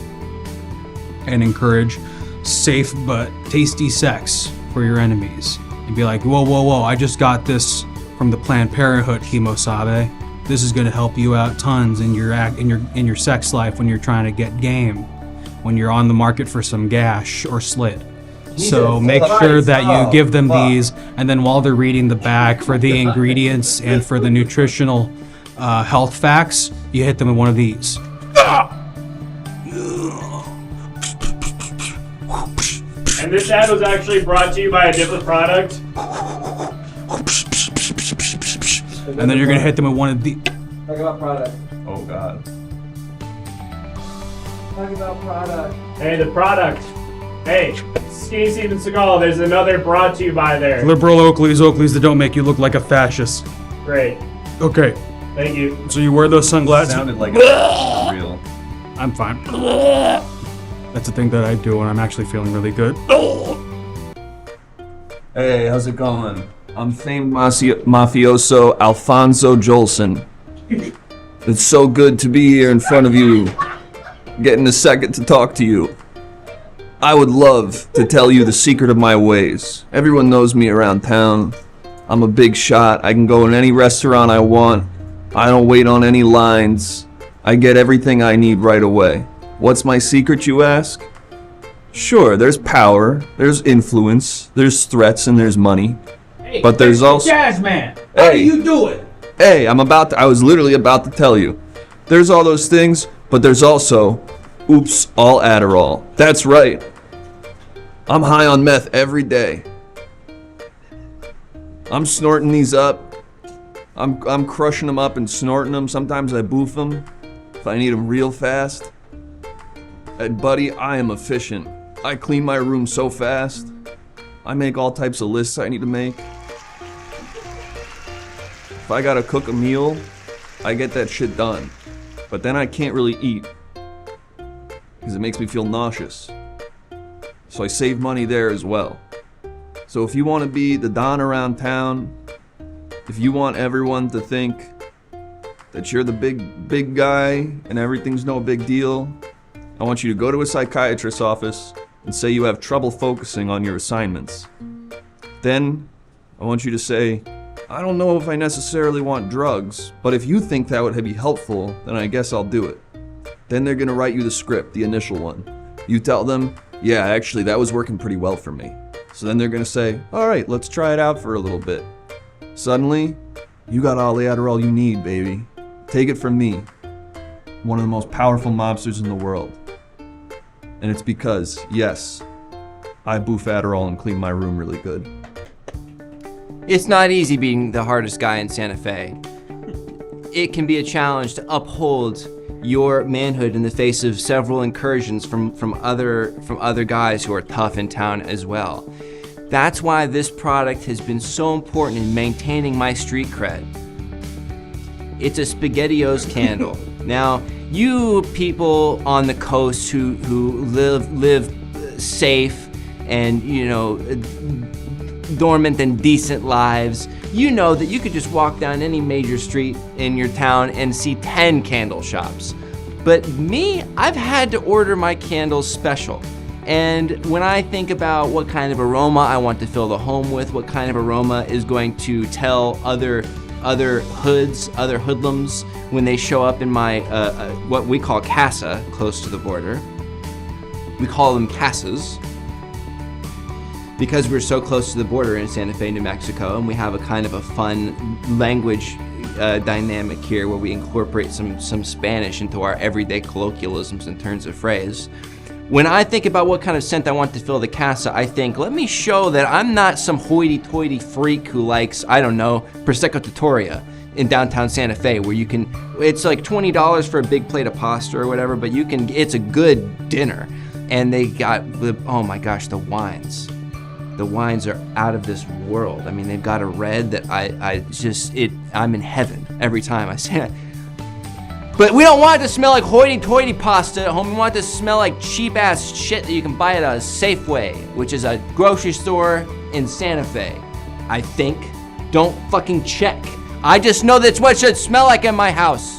and encourage safe but tasty sex for your enemies. And be like, whoa, I just got this from the Planned Parenthood, Himosabe. This is gonna help you out tons in your sex life when you're trying to get game, when you're on the market for some gash or slit. So make sure that you give them these, and then while they're reading the back for the ingredients and for the nutritional health facts, you hit them with one of these. And this ad was actually brought to you by a different product. And then you're gonna hit them with one of the. Talk about product. Oh God. Talking about product. Hey, the product. Hey, Ski Steven Seagal, there's another brought to you by there. Liberal Oakleys that don't make you look like a fascist. Great. Okay, Thank you. so you wear those sunglasses? Sounded like a real. I'm fine. That's the thing that I do when I'm actually feeling really good. Hey, how's it going? I'm famed mafioso Alfonso Jolson. It's so good to be here in front of you, getting a second to talk to you. I would love to tell you the secret of my ways. Everyone knows me around town. I'm a big shot. I can go in any restaurant I want. I don't wait on any lines. I get everything I need right away. What's my secret, you ask? Sure, there's power, there's influence, there's threats, and there's money. Hey, But there's also... Jazz man, how do Hey. you do it? Hey, I was literally about to tell you. There's all those things, but there's also, oops, all Adderall. That's right. I'm high on meth every day. I'm snorting these up. I'm crushing them up and snorting them. Sometimes I boof them if I need them real fast. And buddy, I am efficient. I clean my room so fast. I make all types of lists I need to make. If I gotta cook a meal, I get that shit done. But then I can't really eat, because it makes me feel nauseous. So I save money there as well. So if you want to be the Don around town, if you want everyone to think that you're the big guy and everything's no big deal, I want you to go to a psychiatrist's office and say you have trouble focusing on your assignments. Then I want you to say, I don't know if I necessarily want drugs, but if you think that would be helpful, then I guess I'll do it. Then they're gonna write you the script, the initial one. You tell them, yeah, actually that was working pretty well for me. So then they're gonna say, all right, let's try it out for a little bit. Suddenly, you got all the Adderall you need, baby. Take it from me, one of the most powerful mobsters in the world. And it's because, yes, I boof Adderall and clean my room really good. It's not easy being the hardest guy in Santa Fe. It can be a challenge to uphold your manhood in the face of several incursions from other guys who are tough in town as well. That's why this product has been so important in maintaining my street cred. It's a SpaghettiOs candle. Now, you people on the coast who live safe and, you know, dormant and decent lives, you know that you could just walk down any major street in your town and see 10 candle shops. But me, I've had to order my candles special. And when I think about what kind of aroma I want to fill the home with, what kind of aroma is going to tell other hoodlums when they show up in my, what we call casa, close to the border. We call them casas, because we're so close to the border in Santa Fe, New Mexico, and we have a kind of a fun language dynamic here where we incorporate some Spanish into our everyday colloquialisms and turns of phrase. When I think about what kind of scent I want to fill the casa, I think, let me show that I'm not some hoity-toity freak who likes, I don't know, Prosecco Trattoria in downtown Santa Fe, where you can, it's like $20 for a big plate of pasta or whatever, but you can, it's a good dinner. And they got, oh my gosh, the wines. The wines are out of this world. I mean, they've got a red that I'm in heaven every time I say it. But we don't want it to smell like hoity-toity pasta at home. We want it to smell like cheap-ass shit that you can buy at a Safeway, which is a grocery store in Santa Fe. I think. Don't fucking check. I just know that's what it should smell like in my house.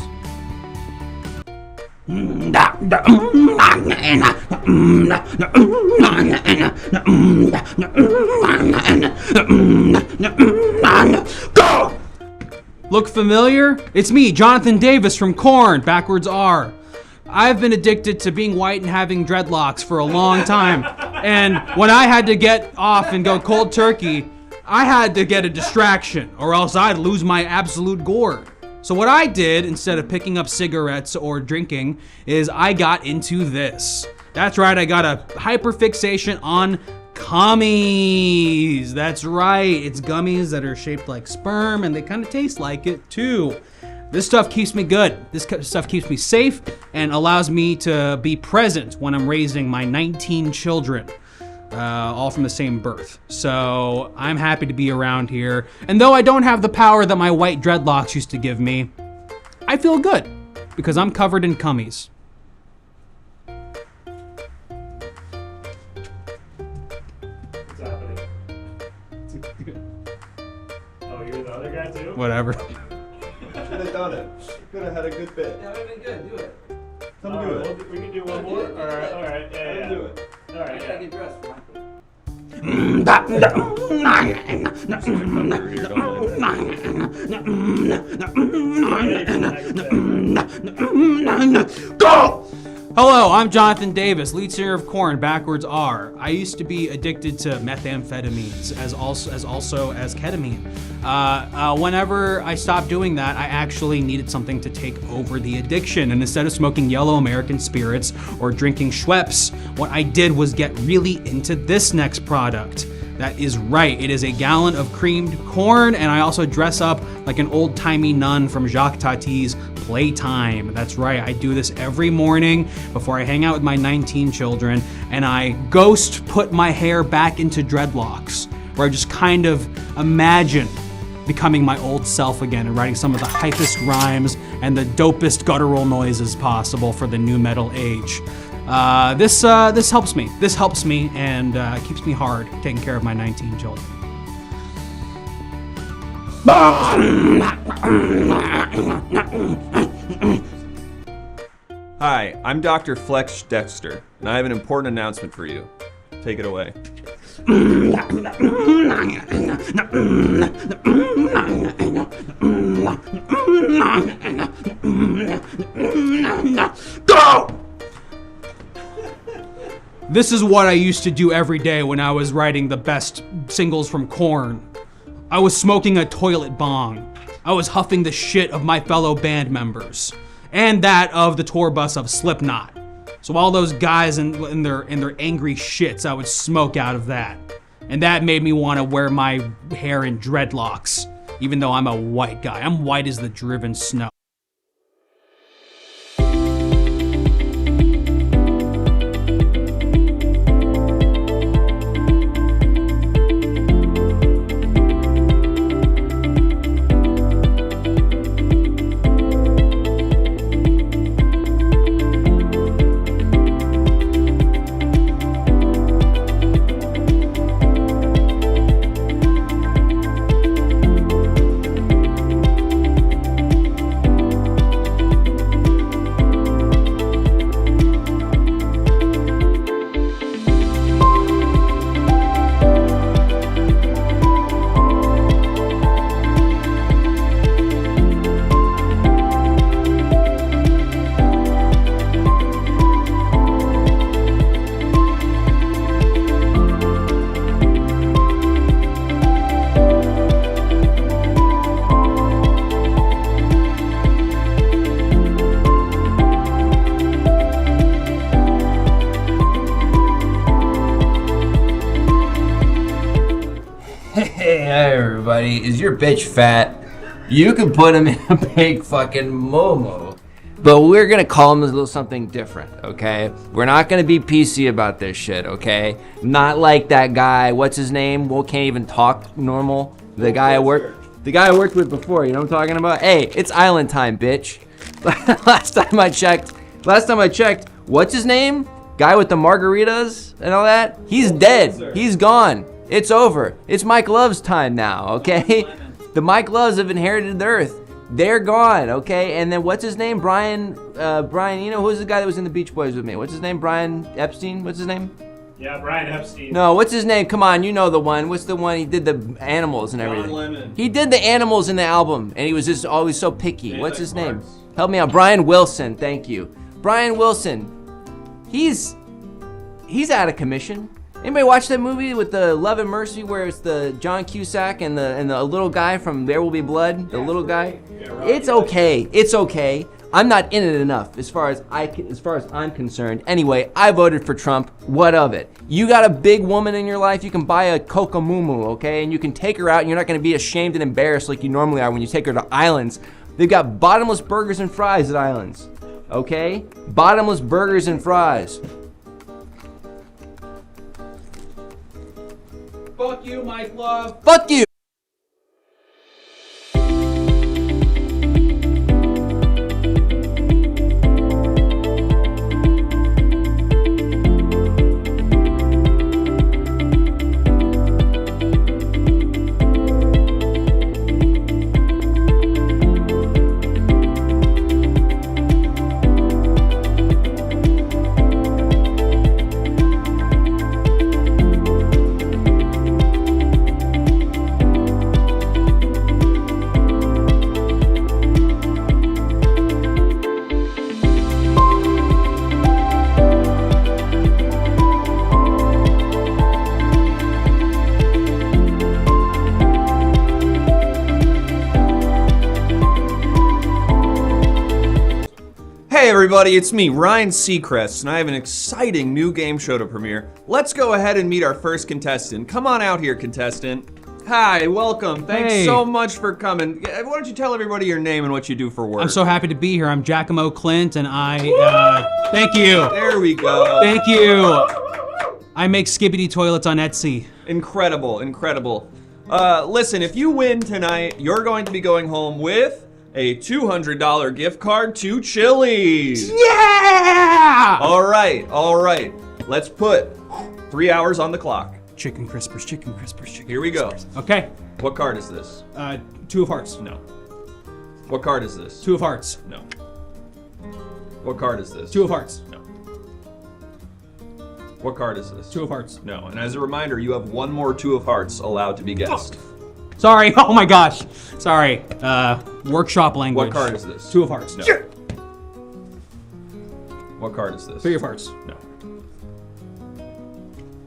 Go! Look familiar? It's me, Jonathan Davis from Korn, backwards R. I've been addicted to being white and having dreadlocks for a long time. And when I had to get off and go cold turkey, I had to get a distraction, or else I'd lose my absolute gourd. So what I did, instead of picking up cigarettes or drinking, is I got into this. That's right, I got a hyperfixation on gummies. That's right, it's gummies that are shaped like sperm and they kind of taste like it too. This stuff keeps me good. This stuff keeps me safe and allows me to be present when I'm raising my 19 children, all from the same birth. So I'm happy to be around here. And though I don't have the power that my white dreadlocks used to give me, I feel good because I'm covered in cummies. What's happening? Oh, you're the other guy too? Whatever. Should have done it. Could have had a good bit. That would have been good. Do it. Come do it. We can do one more? Alright, yeah. Come do it. Alright, I gotta get dressed for my Go! Hello, I'm Jonathan Davis, lead singer of Korn, backwards R. I used to be addicted to methamphetamines as also as ketamine. Whenever I stopped doing that, I actually needed something to take over the addiction. And instead of smoking yellow American spirits or drinking Schweppes, what I did was get really into this next product. That is right, it is a gallon of creamed corn, and I also dress up like an old-timey nun from Jacques Tati's Playtime. That's right, I do this every morning before I hang out with my 19 children, and I ghost put my hair back into dreadlocks, where I just kind of imagine becoming my old self again and writing some of the hypest rhymes and the dopest guttural noises possible for the new metal age. This helps me. This helps me and keeps me hard taking care of my 19 children. Hi, I'm Dr. Flex Dexter, and I have an important announcement for you. Take it away. Go! This is what I used to do every day when I was writing the best singles from Korn. I was smoking a toilet bong. I was huffing the shit of my fellow band members and that of the tour bus of Slipknot. So all those guys in their angry shits, I would smoke out of that. And that made me want to wear my hair in dreadlocks, even though I'm a white guy. I'm white as the driven snow. Is your bitch fat? You can put him in a big fucking momo. But we're gonna call him a little something different, okay? We're not gonna be PC about this shit, okay? Not like that guy, what's his name? Well, can't even talk normal. The guy I worked with before, you know what I'm talking about? Hey, it's island time, bitch. Last time I checked, what's his name? Guy with the margaritas and all that? He's dead. He's gone. It's over. It's Mike Love's time now, okay? The Mike Loves have inherited the earth. They're gone, okay? And then what's his name? Brian, you know, who's the guy that was in the Beach Boys with me? What's his name? Brian Epstein? What's his name? Yeah, Brian Epstein. No, what's his name? Come on, you know the one. What's the one? He did the animals and everything. John Lemon. He did the animals in the album, and he was just always so picky. What's his name? Help me out. Brian Wilson, thank you. Brian Wilson. He's out of commission. Anybody watch that movie with the Love and Mercy where it's the John Cusack and the little guy from There Will Be Blood? The little guy? It's okay. It's okay. I'm not in it enough as far as I'm concerned. Anyway, I voted for Trump. What of it? You got a big woman in your life, you can buy a Kokomumu, okay? And you can take her out and you're not going to be ashamed and embarrassed like you normally are when you take her to islands. They've got bottomless burgers and fries at Islands. Okay? Bottomless burgers and fries. Fuck you, Mike Love. Fuck you! Hey everybody, it's me, Ryan Seacrest, and I have an exciting new game show to premiere. Let's go ahead and meet our first contestant. Come on out here, contestant. Hi, welcome. Thanks so much for coming. Why don't you tell everybody your name and what you do for work? I'm so happy to be here. I'm Giacomo Clint, and I, thank you. There we go. Thank you. I make skibbity toilets on Etsy. Incredible, incredible. Listen, if you win tonight, you're going to be going home with a $200 gift card to Chili's. Yeah! All right. Let's put 3 hours on the clock. Chicken crispers, chicken crispers, chicken Here we go. crispers. Okay. What card is this? Two of hearts. No. What card is this? Two of hearts. No. What card is this? Two of hearts. No. What card is this? Two of hearts. No. And as a reminder, you have one more two of hearts allowed to be guessed. Sorry. Oh my gosh. Sorry. Workshop language. What card is this? Two of hearts. No. What card is this? Three of hearts. No.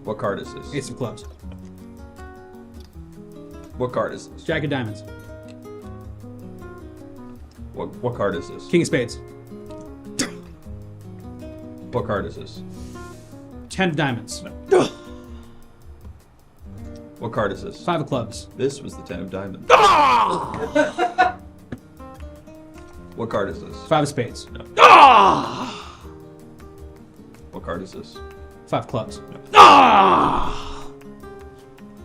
What card is this? Ace of clubs. What card is this? Jack of diamonds. What card is this? King of spades. What card is this? 10 of diamonds. No. What card is this? 5 of clubs. This was the 10 of diamonds. What card is this? 5 of spades. No. What card is this? 5 of clubs.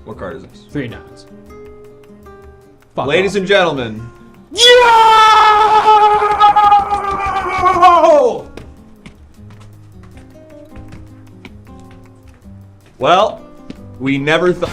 What card is this? 3 of diamonds. Fuck Ladies off. and gentlemen. Yo! Well, we never thought.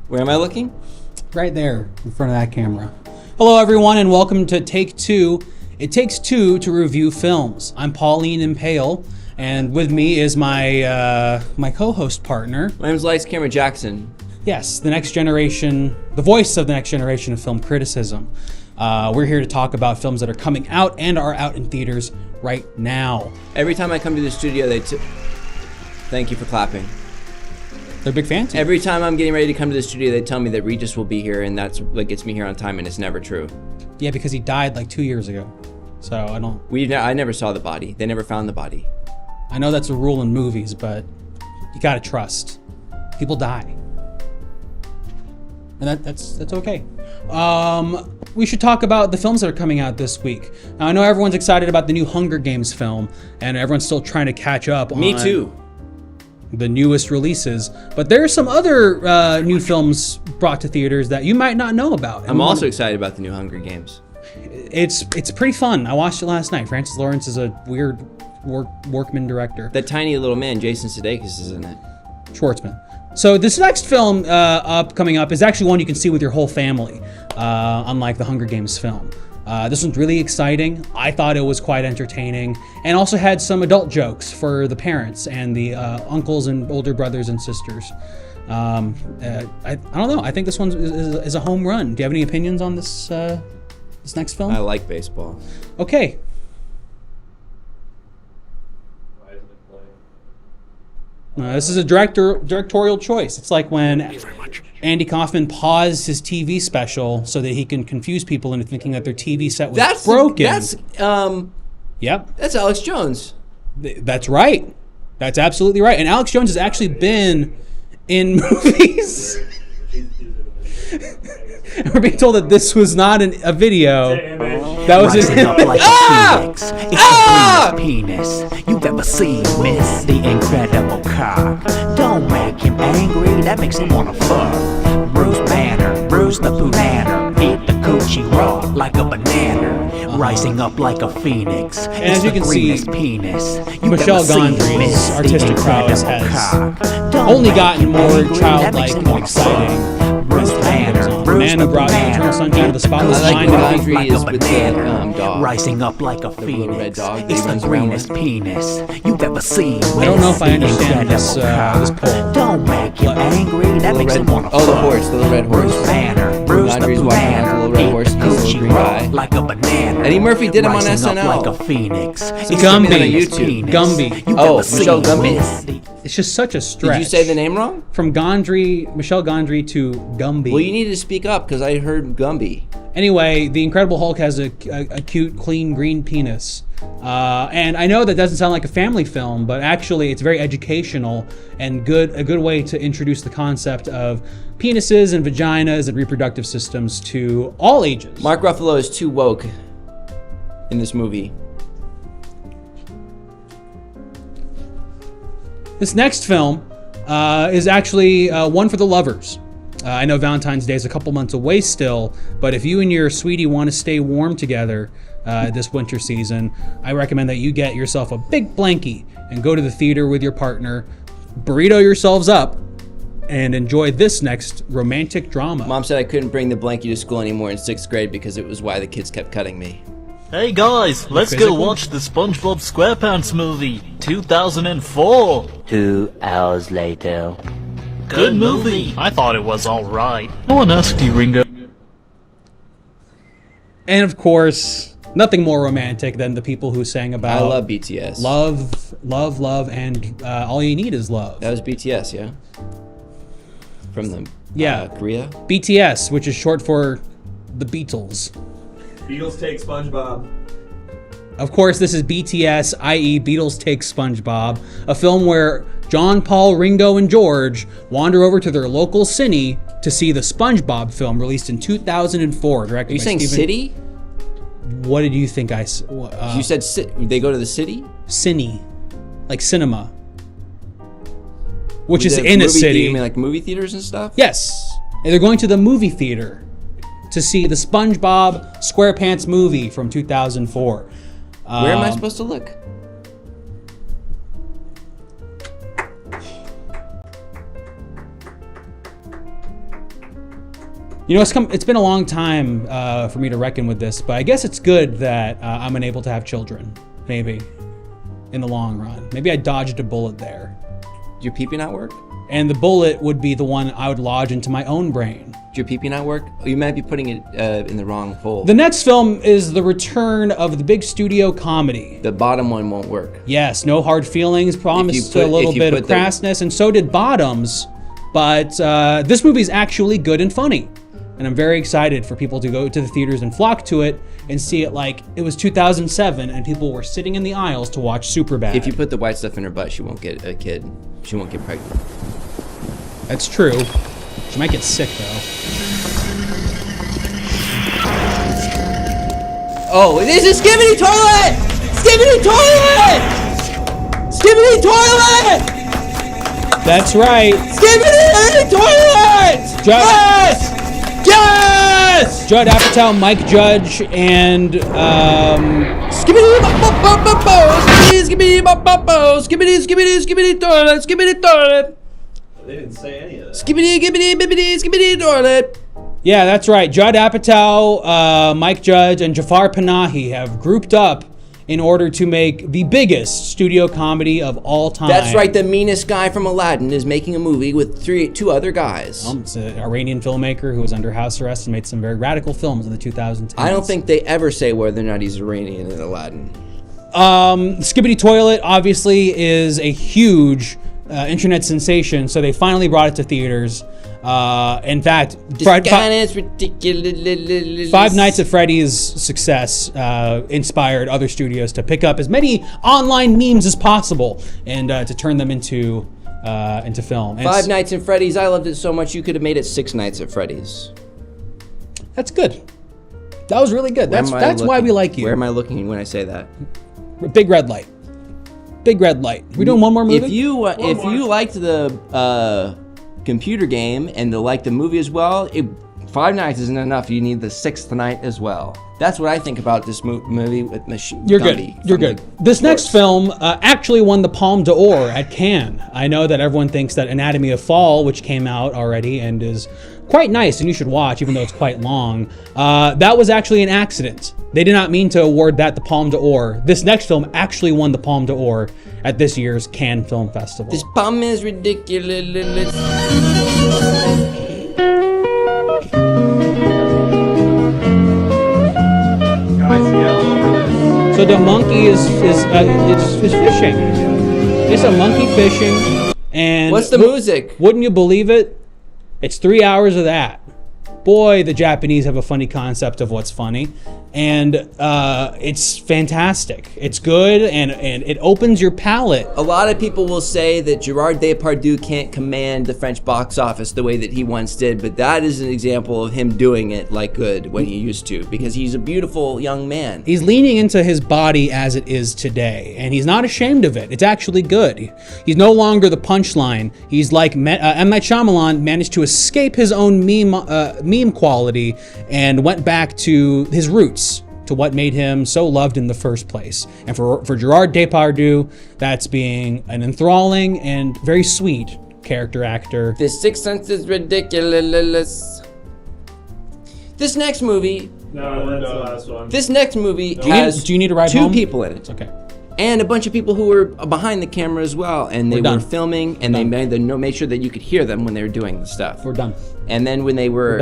Where am I looking? Right there, in front of that camera. Hello, everyone, and welcome to Take Two. It takes two to review films. I'm Pauline Impale, And with me is my my co-host partner. My name's Lights Camera Jackson. Yes, the voice of the next generation of film criticism. We're here to talk about films that are coming out and are out in theaters right now. Every time I come to the studio, thank you for clapping. They're big fans. Every time I'm getting ready to come to the studio, they tell me that Regis will be here, and that's what gets me here on time, and it's never true. Yeah, because he died like 2 years ago. So I don't... I never saw the body. They never found the body. I know that's a rule in movies, but you gotta trust. People die. And that's okay. We should talk about the films that are coming out this week. Now, I know everyone's excited about the new Hunger Games film, and everyone's still trying to catch up on... Me too. The newest releases, but there are some other new films brought to theaters that you might not know about. I'm also excited about the new Hunger Games. It's pretty fun. I watched it last night. Francis Lawrence is a weird workman director. That tiny little man, Jason Sudeikis, is in it. Schwartzman. So this next film coming up is actually one you can see with your whole family, unlike the Hunger Games film. This one's really exciting. I thought it was quite entertaining, and also had some adult jokes for the parents and the uncles and older brothers and sisters. I don't know. I think this one is a home run. Do you have any opinions on this next film? I like baseball. Okay. This is a directorial choice. It's like when Andy Kaufman paused his TV special so that he can confuse people into thinking that their TV set was broken. Yep. That's Alex Jones. That's right. That's absolutely right. And Alex Jones has actually been in movies. We're being told that this was not a video. That was his up like a phoenix. It's the greenest penis you've ever seen, miss. The incredible cock. Don't make him angry, that makes him wanna fuck. Bruce Banner, Bruce the Banana. Eat the coochie raw like a banana. Rising up like a phoenix. And as you can see, penis Michelle Gondry's artistic prowess has only gotten more childlike and exciting. Bruce Banner, The man who brought Eternal Sunshine of the Spotless Mind. Gondry is with the dog. Rising up like a phoenix. Red dog It's the greenest penis you've ever seen. I don't know if I understand this poll. Don't make him angry. That makes him wanna the horse, the little red horse. Bruce Banner, Bruce Gondry's the walking around with a little red horse. He's a little green guy. like a banana. Eddie Murphy did him on Rising SNL. up like a phoenix. Gumby. Oh, Michelle Gumby. It's just such a stretch. Did you say the name wrong? From Michelle Gondry to Gumby. Well, you need to speak up because I heard Gumby. Anyway, the Incredible Hulk has a cute, clean, green penis. And I know that doesn't sound like a family film, but actually it's very educational and a good way to introduce the concept of penises and vaginas and reproductive systems to all ages. Mark Ruffalo is too woke in this movie. This next film is actually one for the lovers. I know Valentine's Day is a couple months away still, but if you and your sweetie want to stay warm together this winter season, I recommend that you get yourself a big blankie and go to the theater with your partner, burrito yourselves up, and enjoy this next romantic drama. Mom said I couldn't bring the blankie to school anymore in 6th grade because it was why the kids kept cutting me. Hey guys, let's go watch the SpongeBob SquarePants movie, 2004. 2 hours later. Good movie. I thought it was alright. No one asked you, Ringo. And of course, nothing more romantic than the people who sang about... I love BTS. Love, and all you need is love. That was BTS, yeah? From the Korea? BTS, which is short for the Beatles. Beatles Take SpongeBob. Of course, this is BTS, i.e. Beatles Take SpongeBob, a film where John, Paul, Ringo, and George wander over to their local cine to see the SpongeBob film released in 2004. Directed Are you saying city? What did you think I said? You said they go to the city? Cine. Like cinema. Which is in a city. You mean like movie theaters and stuff? Yes. And they're going to the movie theater to see the SpongeBob SquarePants movie from 2004. Where am I supposed to look? You know, it's been a long time for me to reckon with this, but I guess it's good that I'm unable to have children. Maybe. in the long run. Maybe I dodged a bullet there. Did your pee-pee not work? And the bullet would be the one I would lodge into my own brain. Did your pee-pee not work? You might be putting it in the wrong hole. The next film is the return of the big studio comedy. The bottom one won't work. Yes, no hard feelings, promised a little bit of crassness, and so did Bottoms. But this movie's actually good and funny. And I'm very excited for people to go to the theaters and flock to it and see it like it was 2007 and people were sitting in the aisles to watch Superbad. If you put the white stuff in her butt, she won't get a kid. She won't get pregnant. That's true. She might get sick though. Oh, this is Skibidi Toilet! Skibidi Toilet! Skibidi Toilet! That's right. Skibidi Toilet! Yes! Yes! Judd Apatow, Mike Judge, and Skibidi Toilet! Skibidi Toilet! They didn't say any of that. Skibidi Toilet! Yeah, that's right. Judd Apatow, Mike Judge, and Jafar Panahi have grouped up in order to make the biggest studio comedy of all time. That's right, the meanest guy from Aladdin is making a movie with two other guys. It's an Iranian filmmaker who was under house arrest and made some very radical films in the 2010s. I don't think they ever say whether or not he's Iranian in Aladdin. Skibidi Toilet obviously is a huge internet sensation, so they finally brought it to theaters. In fact, This guy is ridiculous. Five Nights at Freddy's success inspired other studios to pick up as many online memes as possible and to turn them into film. And Five Nights at Freddy's, I loved it so much you could have made it 6 Nights at Freddy's. That's good. That was really good. That's why we like you. Where am I looking when I say that? Big red light. Big red light. We're doing one more movie? If you liked the computer game and to like the movie as well, 5 nights isn't enough. You need the 6th night as well. That's what I think about this movie with You're good. You're good. This next film actually won the Palme d'Or at Cannes. I know that everyone thinks that Anatomy of Fall, which came out already and is quite nice and you should watch, even though it's quite long, that was actually an accident. They did not mean to award that the Palme d'Or. This next film actually won the Palme d'Or at this year's Cannes Film Festival. This palm is ridiculous. So the monkey is fishing. It's a monkey fishing, and what's the music? Wouldn't you believe it? It's 3 hours of that. Boy, the Japanese have a funny concept of what's funny, and it's fantastic. It's good, and it opens your palate. A lot of people will say that Gerard Depardieu can't command the French box office the way that he once did, but that is an example of him doing it like good when he used to, because he's a beautiful young man. He's leaning into his body as it is today, and he's not ashamed of it. It's actually good. He's no longer the punchline. He's like M. Night Shyamalan managed to escape his own meme quality and went back to his roots, to what made him so loved in the first place. And for Gerard Depardieu, that's being an enthralling and very sweet character actor. The Sixth Sense is ridiculous. This next movie... No, that's the last one. This next movie Do has you need to ride two home? people in it. Okay. And a bunch of people who were behind the camera as well, and they were filming, and they made sure that you could hear them when they were doing the stuff. We're done. And then when they were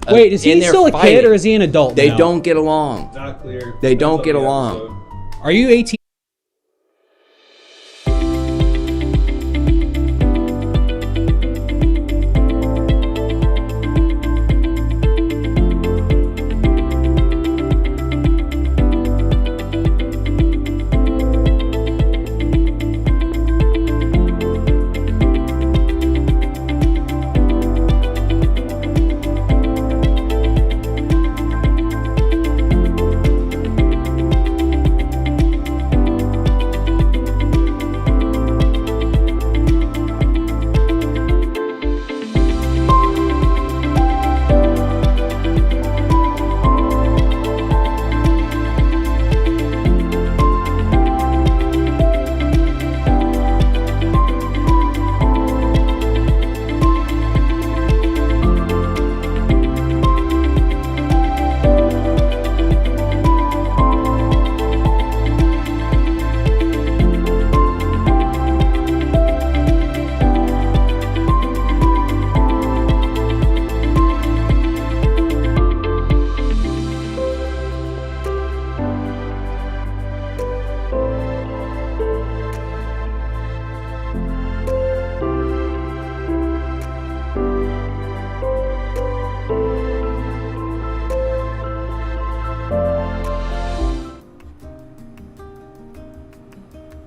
wait, is he still a kid or is he an adult They now? don't get along. Not clear. They don't get along. Are you 18?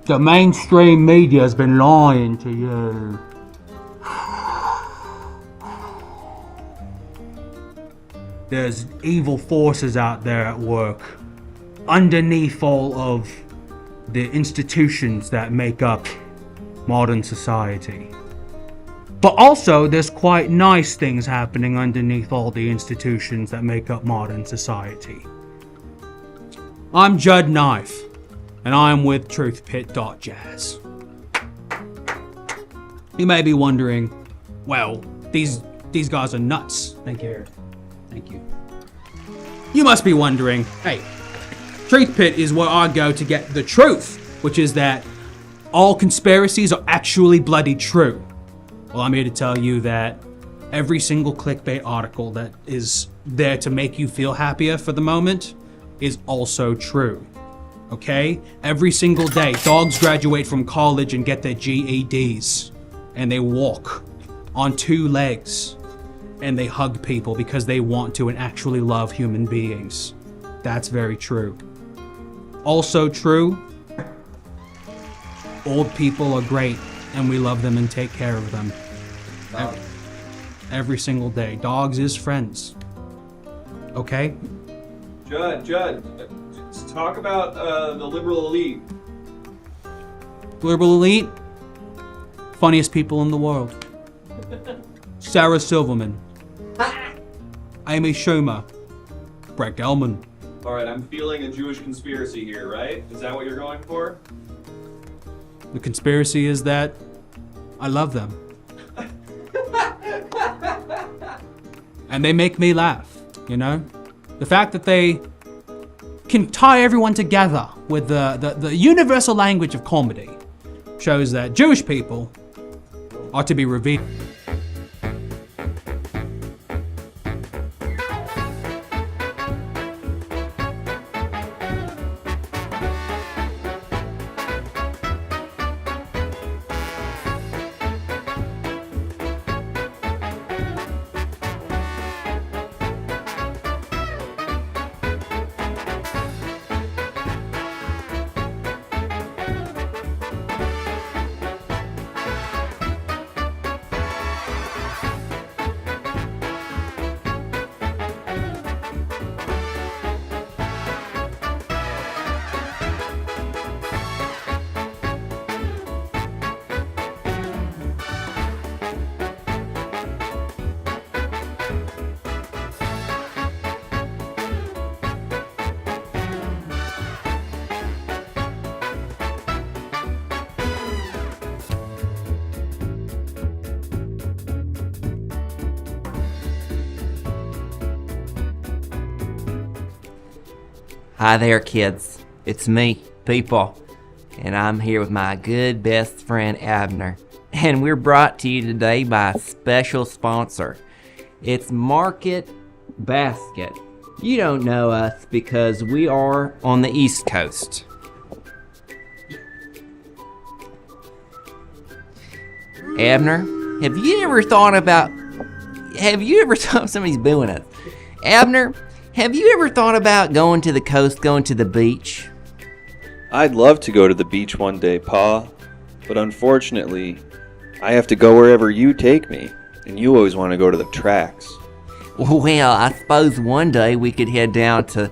The mainstream media has been lying to you. There's evil forces out there at work, underneath all of the institutions that make up modern society. But also, there's quite nice things happening underneath all the institutions that make up modern society. I'm Judd Knife, and I'm with TruthPit.jazz. You may be wondering, well, these guys are nuts. Thank you. Thank you. You must be wondering, hey, Truth Pit is where I go to get the truth, which is that all conspiracies are actually bloody true. Well, I'm here to tell you that every single clickbait article that is there to make you feel happier for the moment is also true. Okay? Every single day, dogs graduate from college and get their GEDs, and they walk on 2 legs, and they hug people because they want to and actually love human beings. That's very true. Also true, old people are great, and we love them and take care of them. Every single day. Dogs is friends. Okay? Judd, let's talk about the liberal elite. Liberal elite? Funniest people in the world. Sarah Silverman. Amy Schumer. Brett Gelman. Alright, I'm feeling a Jewish conspiracy here, right? Is that what you're going for? The conspiracy is that I love them. And they make me laugh, you know? The fact that they can tie everyone together with the universal language of comedy shows that Jewish people are to be revered. Hi there, kids. It's me, People, and I'm here with my good best friend Abner. And we're brought to you today by a special sponsor. It's Market Basket. You don't know us because we are on the East Coast. Abner, have you ever thought somebody's booing us? Abner, have you ever thought about going to the coast, going to the beach? I'd love to go to the beach one day, Pa, but unfortunately, I have to go wherever you take me, and you always want to go to the tracks. Well, I suppose one day we could head down to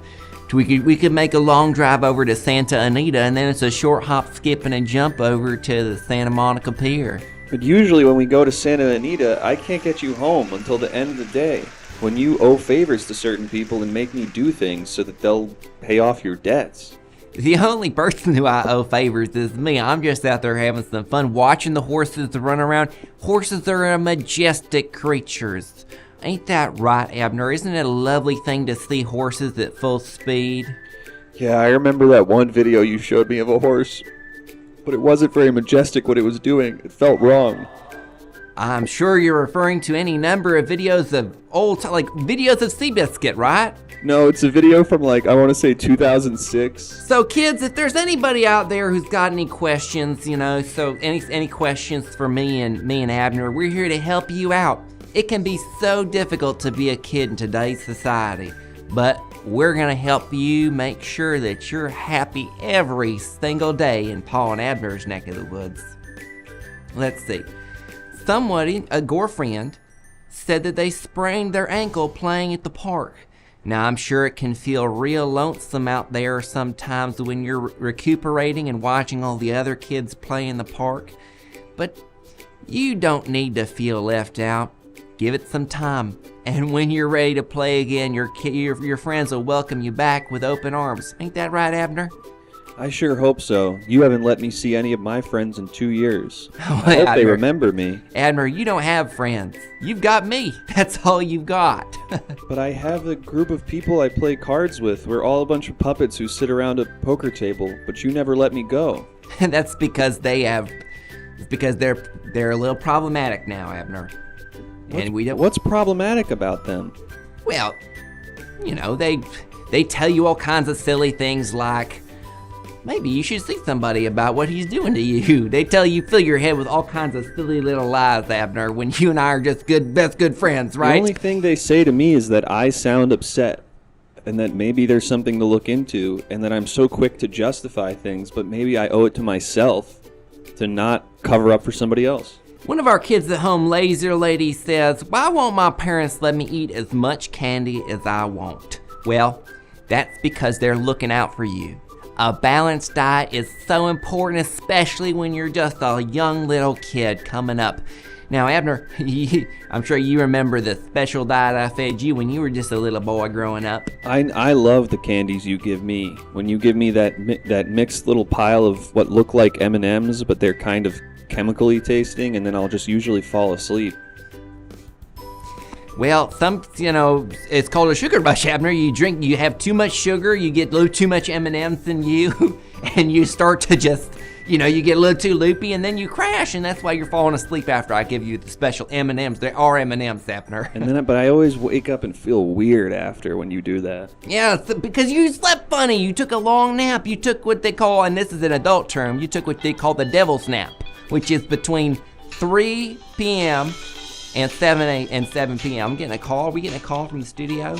we could make a long drive over to Santa Anita, and then it's a short hop, skip, and a jump over to the Santa Monica Pier. But usually when we go to Santa Anita, I can't get you home until the end of the day, when you owe favors to certain people and make me do things so that they'll pay off your debts. The only person who I owe favors is me. I'm just out there having some fun, watching the horses run around. Horses are majestic creatures. Ain't that right, Abner? Isn't it a lovely thing to see horses at full speed? Yeah, I remember that one video you showed me of a horse, but it wasn't very majestic what it was doing. It felt wrong. I'm sure you're referring to any number of videos of videos of Seabiscuit, right? No, it's a video from I want to say 2006. So kids, if there's anybody out there who's got any questions, any questions for me and Abner, we're here to help you out. It can be so difficult to be a kid in today's society, but we're gonna help you make sure that you're happy every single day in Paul and Abner's neck of the woods. Let's see. Somebody, a girlfriend, said that they sprained their ankle playing at the park. Now, I'm sure it can feel real lonesome out there sometimes when you're recuperating and watching all the other kids play in the park. But you don't need to feel left out. Give it some time. And when you're ready to play again, your friends will welcome you back with open arms. Ain't that right, Abner? I sure hope so. You haven't let me see any of my friends in 2 years. I hope they remember me. Abner, you don't have friends. You've got me. That's all you've got. But I have a group of people I play cards with. We're all a bunch of puppets who sit around a poker table, but you never let me go. That's because they're a little problematic now, Abner. What's problematic about them? Well, you know, they tell you all kinds of silly things like, maybe you should see somebody about what he's doing to you. They tell you, fill your head with all kinds of silly little lies, Abner, when you and I are just best good friends, right? The only thing they say to me is that I sound upset, and that maybe there's something to look into, and that I'm so quick to justify things, but maybe I owe it to myself to not cover up for somebody else. One of our kids at home, Laser Lady, says, why won't my parents let me eat as much candy as I want? Well, that's because they're looking out for you. A balanced diet is so important, especially when you're just a young little kid coming up. Now, Abner, I'm sure you remember the special diet I fed you when you were just a little boy growing up. I love the candies you give me. When you give me that mixed little pile of what look like M&Ms, but they're kind of chemically tasting, and then I'll just usually fall asleep. Well, it's called a sugar rush, Abner. You have too much sugar, you get a little too much M&Ms in you, and you start to just, you get a little too loopy, and then you crash, and that's why you're falling asleep after I give you the special M&Ms. They are M&Ms, Abner. But I always wake up and feel weird after when you do that. Yeah, because you slept funny. You took a long nap. You took what they call, and this is an adult term, you took what they call the devil's nap, which is between 3 p.m. and 7 p.m. I'm getting a call. Are we getting a call from the studio?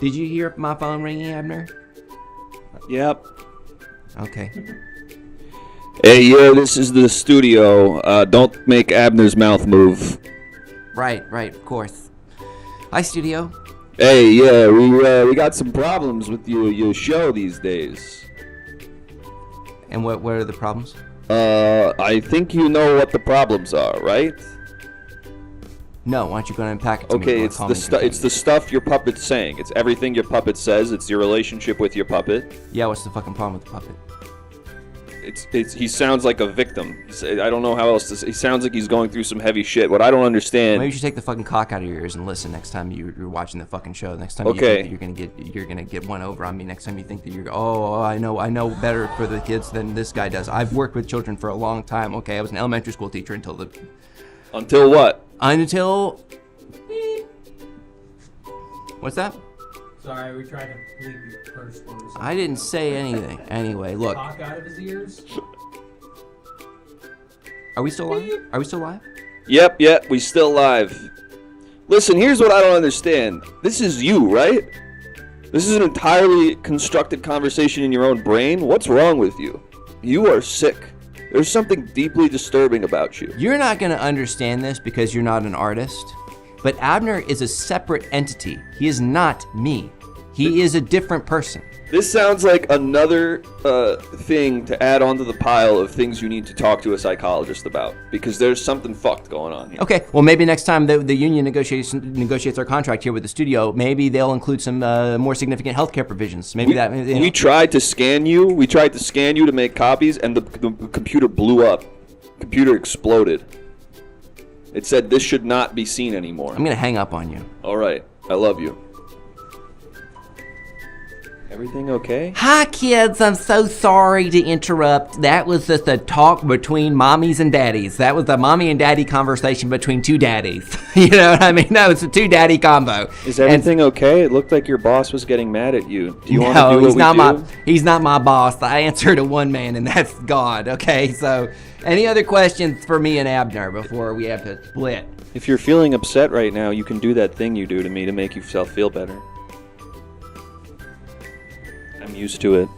Did you hear my phone ringing, Abner? Yep. Okay. Hey, yeah, this is the studio. Don't make Abner's mouth move. Right, of course. Hi, studio. Hey, yeah, we got some problems with your show these days. And what are the problems? I think you know what the problems are, right? No, why don't you go and unpack it to me? Okay, it's the stuff your puppet's saying. It's everything your puppet says. It's your relationship with your puppet. Yeah, what's the fucking problem with the puppet? He sounds like a victim. I don't know how else to say. He sounds like he's going through some heavy shit. What I don't understand. Maybe you should take the fucking cock out of your ears and listen next time you're watching the fucking show. Next time okay. You think that you're gonna get one over on me. Next time you think that I know better for the kids than this guy does. I've worked with children for a long time. Okay, I was an elementary school teacher until what? Until what's that? Sorry, we tried to leave you first. I didn't say anything. Anyway, look. Talk out of his ears. Are we still live? Yep, we still live. Listen, here's what I don't understand. This is you, right? This is an entirely constructed conversation in your own brain. What's wrong with you? You are sick. There's something deeply disturbing about you. You're not going to understand this because you're not an artist. But Abner is a separate entity. He is not me. He is a different person. This sounds like another thing to add onto the pile of things you need to talk to a psychologist about, because there's something fucked going on here. Okay, well maybe next time the union negotiates our contract here with the studio, maybe they'll include some more significant healthcare provisions. We tried to scan you. We tried to scan you to make copies, and the computer blew up. Computer exploded. It said this should not be seen anymore. I'm gonna hang up on you. All right, I love you. Everything okay? Hi kids, I'm so sorry to interrupt. That was just a talk between mommies and daddies. That was a mommy and daddy conversation between two daddies. You know what I mean? No, it's a two daddy combo. Is everything okay? It looked like your boss was getting mad at you. Do you want to do what we do? He's not my boss. I answer to one man, and that's God, okay? So, any other questions for me and Abner before we have to split? If you're feeling upset right now, you can do that thing you do to me to make yourself feel better. used to it.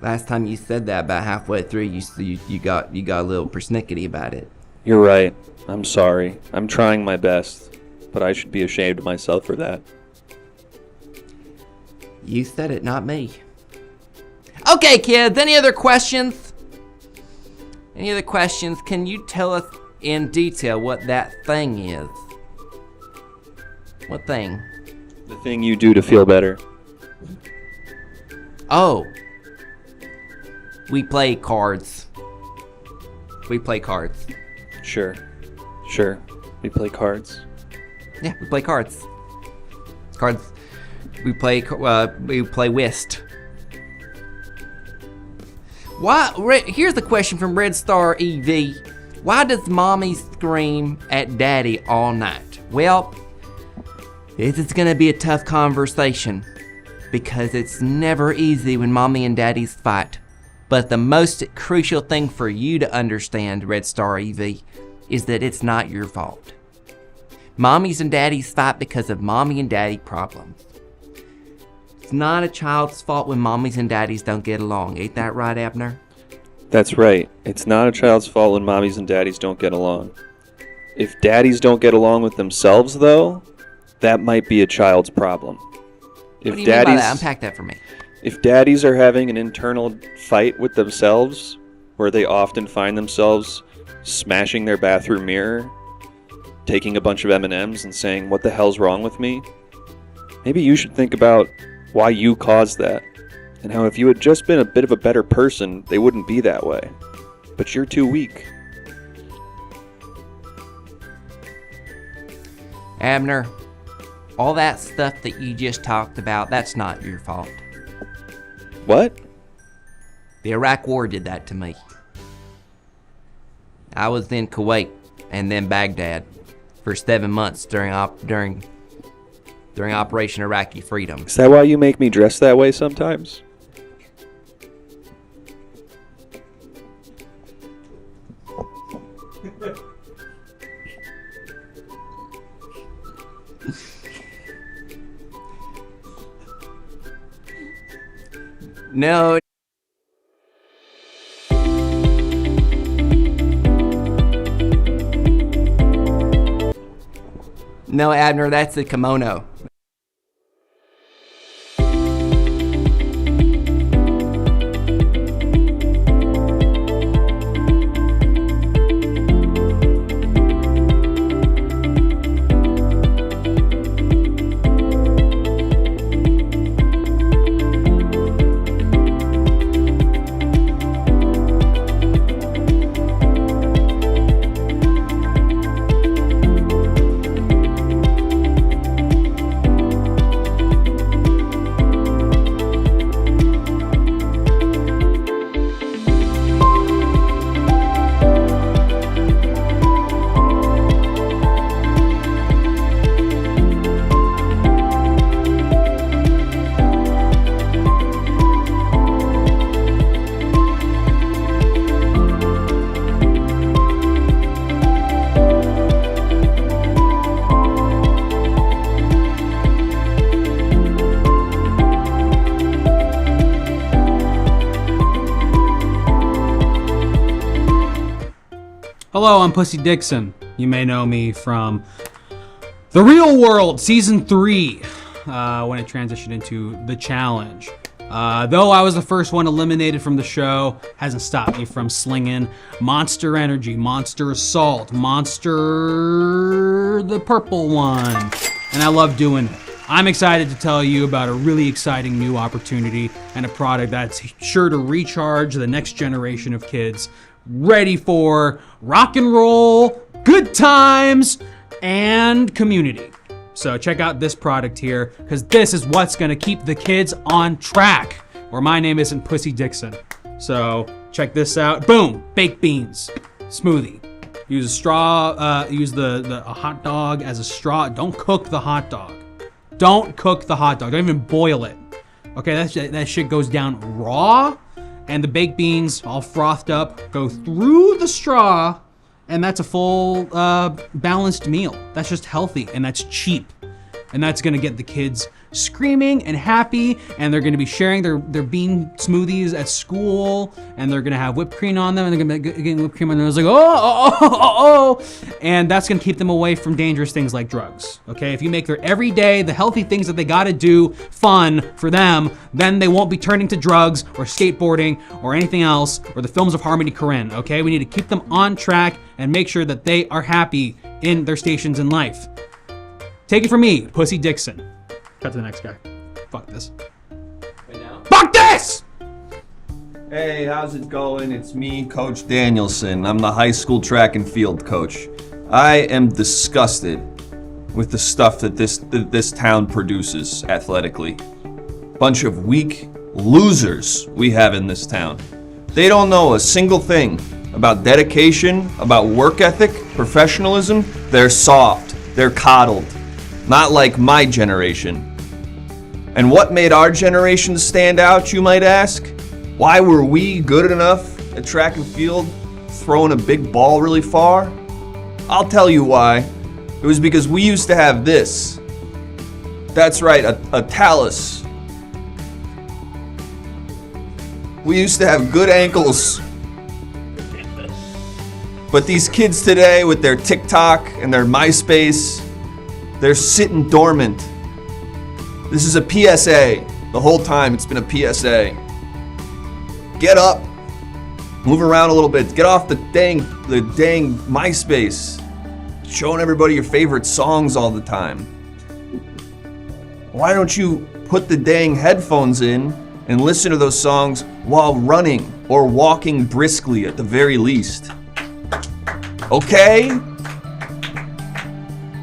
Last time you said that, about halfway through, you got a little persnickety about it. You're right. I'm sorry. I'm trying my best, but I should be ashamed of myself for that. You said it, not me. Okay, kids, any other questions? Any other questions? Can you tell us in detail what that thing is? What thing? The thing you do to feel better. Oh. We play cards. We play cards. Sure. We play cards. Yeah, we play cards. Cards. We play whist. Why? Here's the question from Red Star EV. Why does mommy scream at daddy all night? Well, this is gonna be a tough conversation because it's never easy when mommy and daddies fight. But the most crucial thing for you to understand, Red Star EV, is that it's not your fault. Mommies and daddies fight because of mommy and daddy problems. It's not a child's fault when mommies and daddies don't get along. Ain't that right, Abner? That's right. It's not a child's fault when mommies and daddies don't get along. If daddies don't get along with themselves, though, that might be a child's problem. What do you mean by that? Unpack that for me. If daddies are having an internal fight with themselves, where they often find themselves smashing their bathroom mirror, taking a bunch of M&Ms and saying, "What the hell's wrong with me?" Maybe you should think about why you caused that, and how if you had just been a bit of a better person, they wouldn't be that way. But you're too weak. Abner, all that stuff that you just talked about, that's not your fault. What? The Iraq War did that to me. I was in Kuwait and then Baghdad for 7 months during Operation Iraqi Freedom. Is that why you make me dress that way sometimes? No. No, Abner, that's the kimono. Hello, I'm Pussy Dixon. You may know me from The Real World Season 3, when it transitioned into The Challenge. Though I was the first one eliminated from the show, hasn't stopped me from slinging Monster Energy, Monster Assault, Monster the purple one, and I love doing it. I'm excited to tell you about a really exciting new opportunity and a product that's sure to recharge the next generation of kids ready for rock and roll, good times, and community. So check out this product here, because this is what's gonna keep the kids on track, or my name isn't Pussy Dixon. So check this out. Boom, baked beans, smoothie. Use a straw, use a hot dog as a straw. Don't cook the hot dog. Don't cook the hot dog, don't even boil it. Okay, that shit goes down raw, and the baked beans all frothed up go through the straw and that's a full balanced meal. That's just healthy, and that's cheap. And that's gonna get the kids screaming and happy, and they're gonna be sharing their bean smoothies at school, and they're gonna have whipped cream on them, and they're gonna be getting whipped cream on them. It's like, oh. And that's gonna keep them away from dangerous things like drugs, okay? If you make their everyday, the healthy things that they gotta do fun for them, then they won't be turning to drugs or skateboarding or anything else, or the films of Harmony Korine, okay? We need to keep them on track and make sure that they are happy in their stations in life. Take it from me, Pussy Dixon. Cut to the next guy. Fuck this. Right now? Fuck this! Hey, how's it going? It's me, Coach Danielson. I'm the high school track and field coach. I am disgusted with the stuff that this town produces athletically. Bunch of weak losers we have in this town. They don't know a single thing about dedication, about work ethic, professionalism. They're soft. They're coddled. Not like my generation. And what made our generation stand out, you might ask? Why were we good enough at track and field, throwing a big ball really far? I'll tell you why. It was because we used to have this. That's right, a talus. We used to have good ankles. But these kids today with their TikTok and their MySpace, they're sitting dormant. This is a PSA. The whole time it's been a PSA. Get up. Move around a little bit. Get off the dang MySpace. Showing everybody your favorite songs all the time. Why don't you put the dang headphones in and listen to those songs while running or walking briskly at the very least? Okay?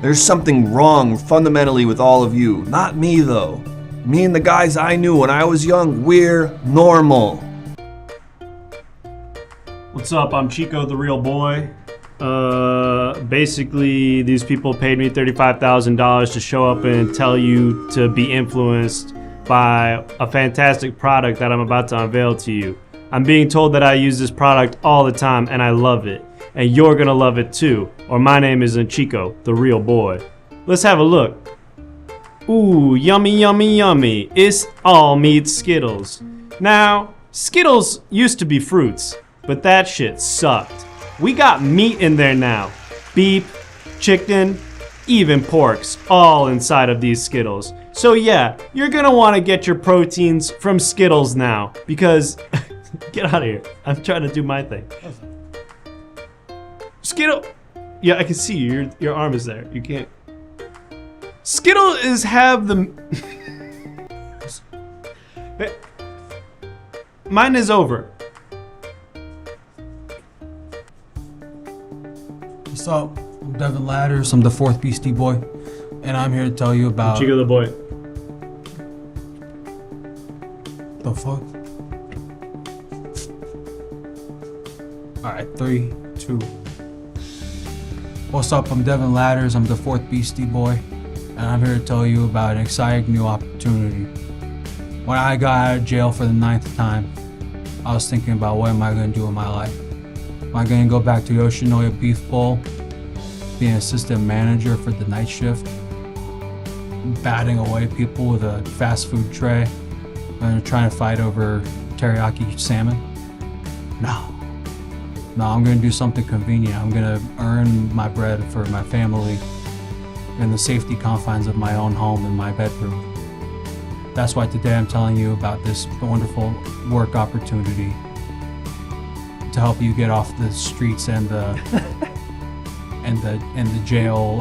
There's something wrong fundamentally with all of you. Not me, though. Me and the guys I knew when I was young, we're normal. What's up? I'm Chico, the real boy. Basically, these people paid me $35,000 to show up and tell you to be influenced by a fantastic product that I'm about to unveil to you. I'm being told that I use this product all the time and I love it. And you're gonna love it too. Or my name isn't Chico, the real boy. Let's have a look. Ooh, yummy, yummy, yummy. It's all meat Skittles. Now, Skittles used to be fruits, but that shit sucked. We got meat in there now. Beef, chicken, even porks, all inside of these Skittles. So yeah, you're gonna wanna get your proteins from Skittles now, because, get out of here. I'm trying to do my thing. Skittle, yeah, I can see you. Your arm is there. You can't. Skittle is have the. Mine is over. What's up? I'm Devin Ladders. I'm the fourth Beastie Boy, and I'm here to tell you about. Chico the boy. The fuck? All right, 3, 2. What's up? I'm Devin Ladders. I'm the fourth Beastie Boy, and I'm here to tell you about an exciting new opportunity. When I got out of jail for the 9th time, I was thinking about what am I going to do in my life. Am I going to go back to the Yoshinoya Beef Bowl, be an assistant manager for the night shift, batting away people with a fast food tray, and trying to fight over teriyaki salmon? No, I'm gonna do something convenient. I'm gonna earn my bread for my family in the safety confines of my own home in my bedroom. That's why today I'm telling you about this wonderful work opportunity to help you get off the streets and the jail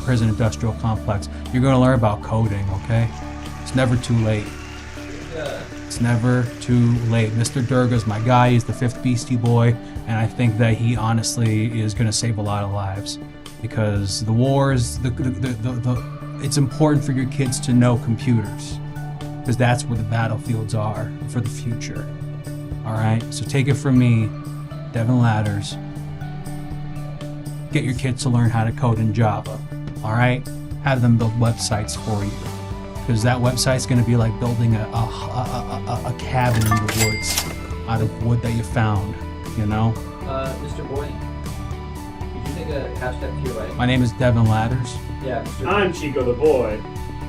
prison industrial complex. You're gonna learn about coding, okay? It's never too late. It's never too late. Mr. Durga's my guy. He's the 5th Beastie Boy, and I think that he honestly is going to save a lot of lives, because the wars, it's important for your kids to know computers, because that's where the battlefields are for the future. All right, so take it from me, Devin Ladders. Get your kids to learn how to code in Java. All right, have them build websites for you. Because that website's going to be like building a cabin in the woods out of wood that you found, you know? Mr. Boy, take a half step to your right? My name is Devin Ladders. Yeah. I'm Chico the boy.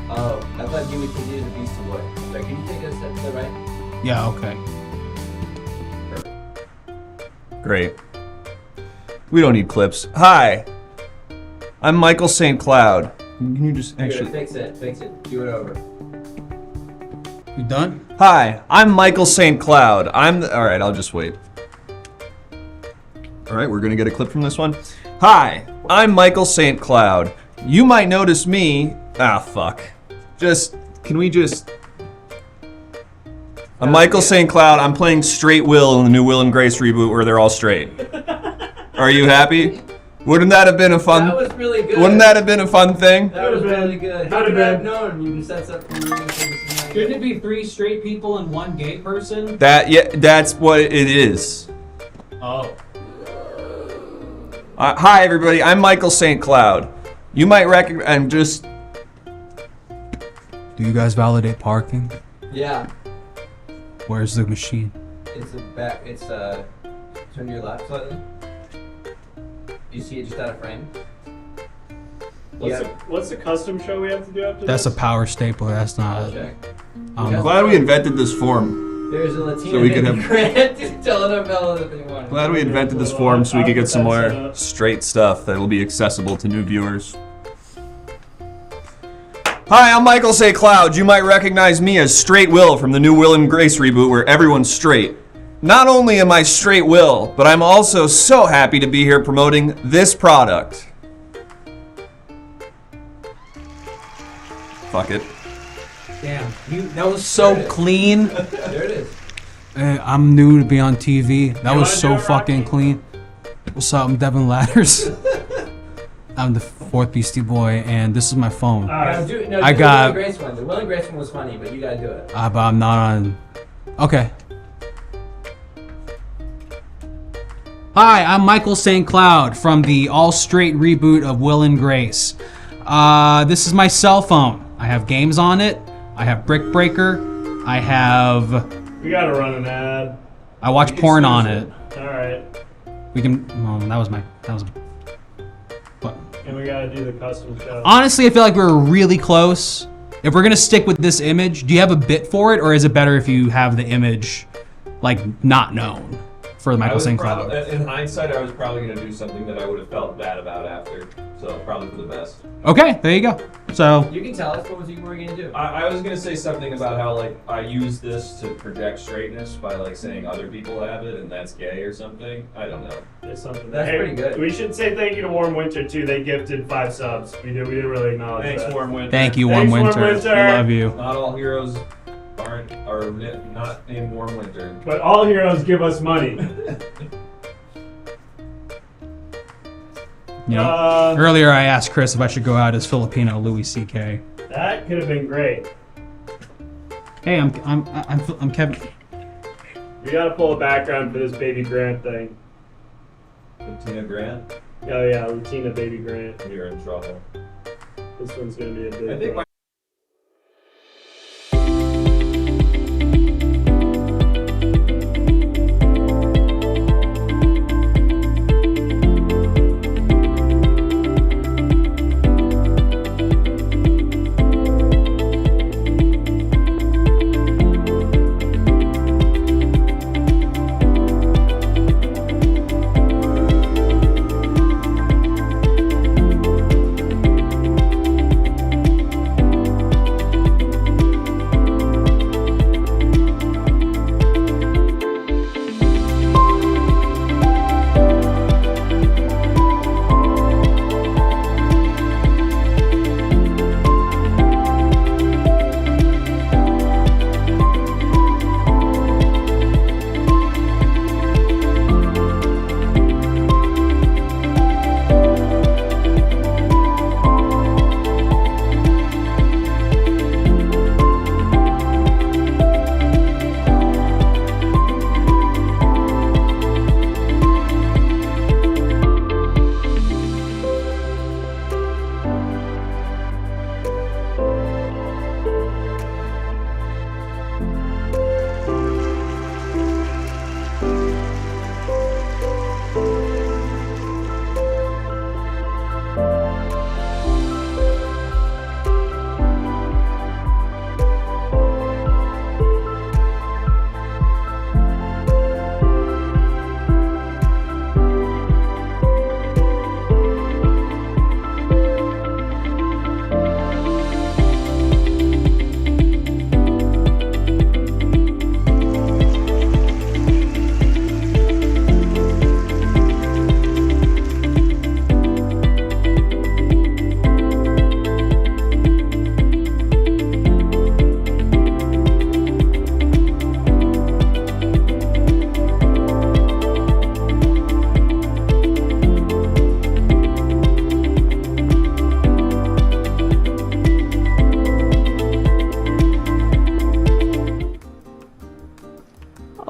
Oh, I thought you would continue the Beastie Boy. Sorry, can you take a step to the right? Yeah, okay. Great. We don't need clips. Hi, I'm Michael St. Cloud. Can you just Here, actually... fix it. Do it over. You done? Hi, I'm Michael St. Cloud. Alright, I'll just wait. Alright, we're gonna get a clip from this one. Hi, I'm Michael St. Cloud. You might notice me... fuck. Can we just... I'm Michael St. Cloud. I'm playing Straight Will in the new Will and Grace reboot where they're all straight. Are you happy? Wouldn't that have been a fun... That was really good. Wouldn't that have been a fun thing? That was really good. How Could've could I have been. known you set up for me? Shouldn't it be 3 straight people and 1 gay person? That's what it is. Oh. Hi, everybody. I'm Michael St. Cloud. You might recognize... I'm just... Do you guys validate parking? Yeah. Where's the machine? It's a back. It's turn to your left slightly. You see it just out of frame. What's the custom show we have to do after That's a this? power stapler. That's not. Check. I'm glad we invented this form. There's a Latino So we could have- grant telenovela that they wanted. Glad we invented this form so we could get some more straight stuff that'll be accessible to new viewers. Hi, I'm Michael St. Cloud. You might recognize me as Straight Will from the new Will and Grace reboot where everyone's straight. Not only am I Straight Will, but I'm also so happy to be here promoting this product. Fuck it. Damn. That was so clean. There it is. I'm new to be on TV. That was wanna so do it, fucking Rocky? clean. What's up? I'm Devin Ladders. I'm the 4th Beastie Boy, and this is my phone. No, do I the got- Will and Grace one. The Will and Grace one was funny, but you gotta do it. But I'm not on. Okay. Hi, I'm Michael St. Cloud from the all straight reboot of Will and Grace. This is my cell phone. I have games on it. I have Brick Breaker. I have. We gotta run an ad. I watch porn on it. Alright. We can. That was. What? And we gotta do the custom show. Honestly, I feel like we're really close. If we're gonna stick with this image, do you have a bit for it, or is it better if you have the image, like, not known for Michael St. Cloud? In hindsight, I was probably going to do something that I would have felt bad about after. So probably for the best. Okay, there you go. So You can tell us what were you gonna do. I was going to say something about how like I use this to project straightness by like saying other people have it and that's gay or something. I don't know. It's something. That's pretty good. We should say thank you to Warm Winter too. They gifted 5 subs. We didn't really acknowledge Thanks, that. Warm Winter. thank you, Warm Thanks, Warm Winter. Winter. I love you. Not all heroes are not named Warm Winter. But all heroes give us money. You know, earlier I asked Chris if I should go out as Filipino Louis C.K. That could have been great. Hey, I'm Kevin. We gotta pull a background for this Baby Grant thing. Tina Grant, Oh yeah, Latina Baby Grant. you're in trouble. This one's gonna be a big I think one.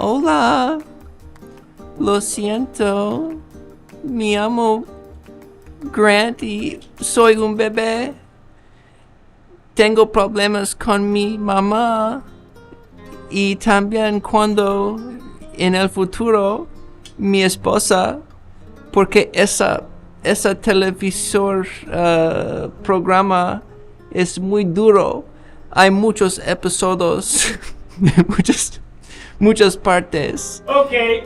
Hola. Lo siento. Me llamo Grant y soy un bebé. Tengo problemas con mi mamá. Y también cuando en el futuro mi esposa, porque esa televisor programa es muy duro. Hay muchos episodios, muchas partes. Okay.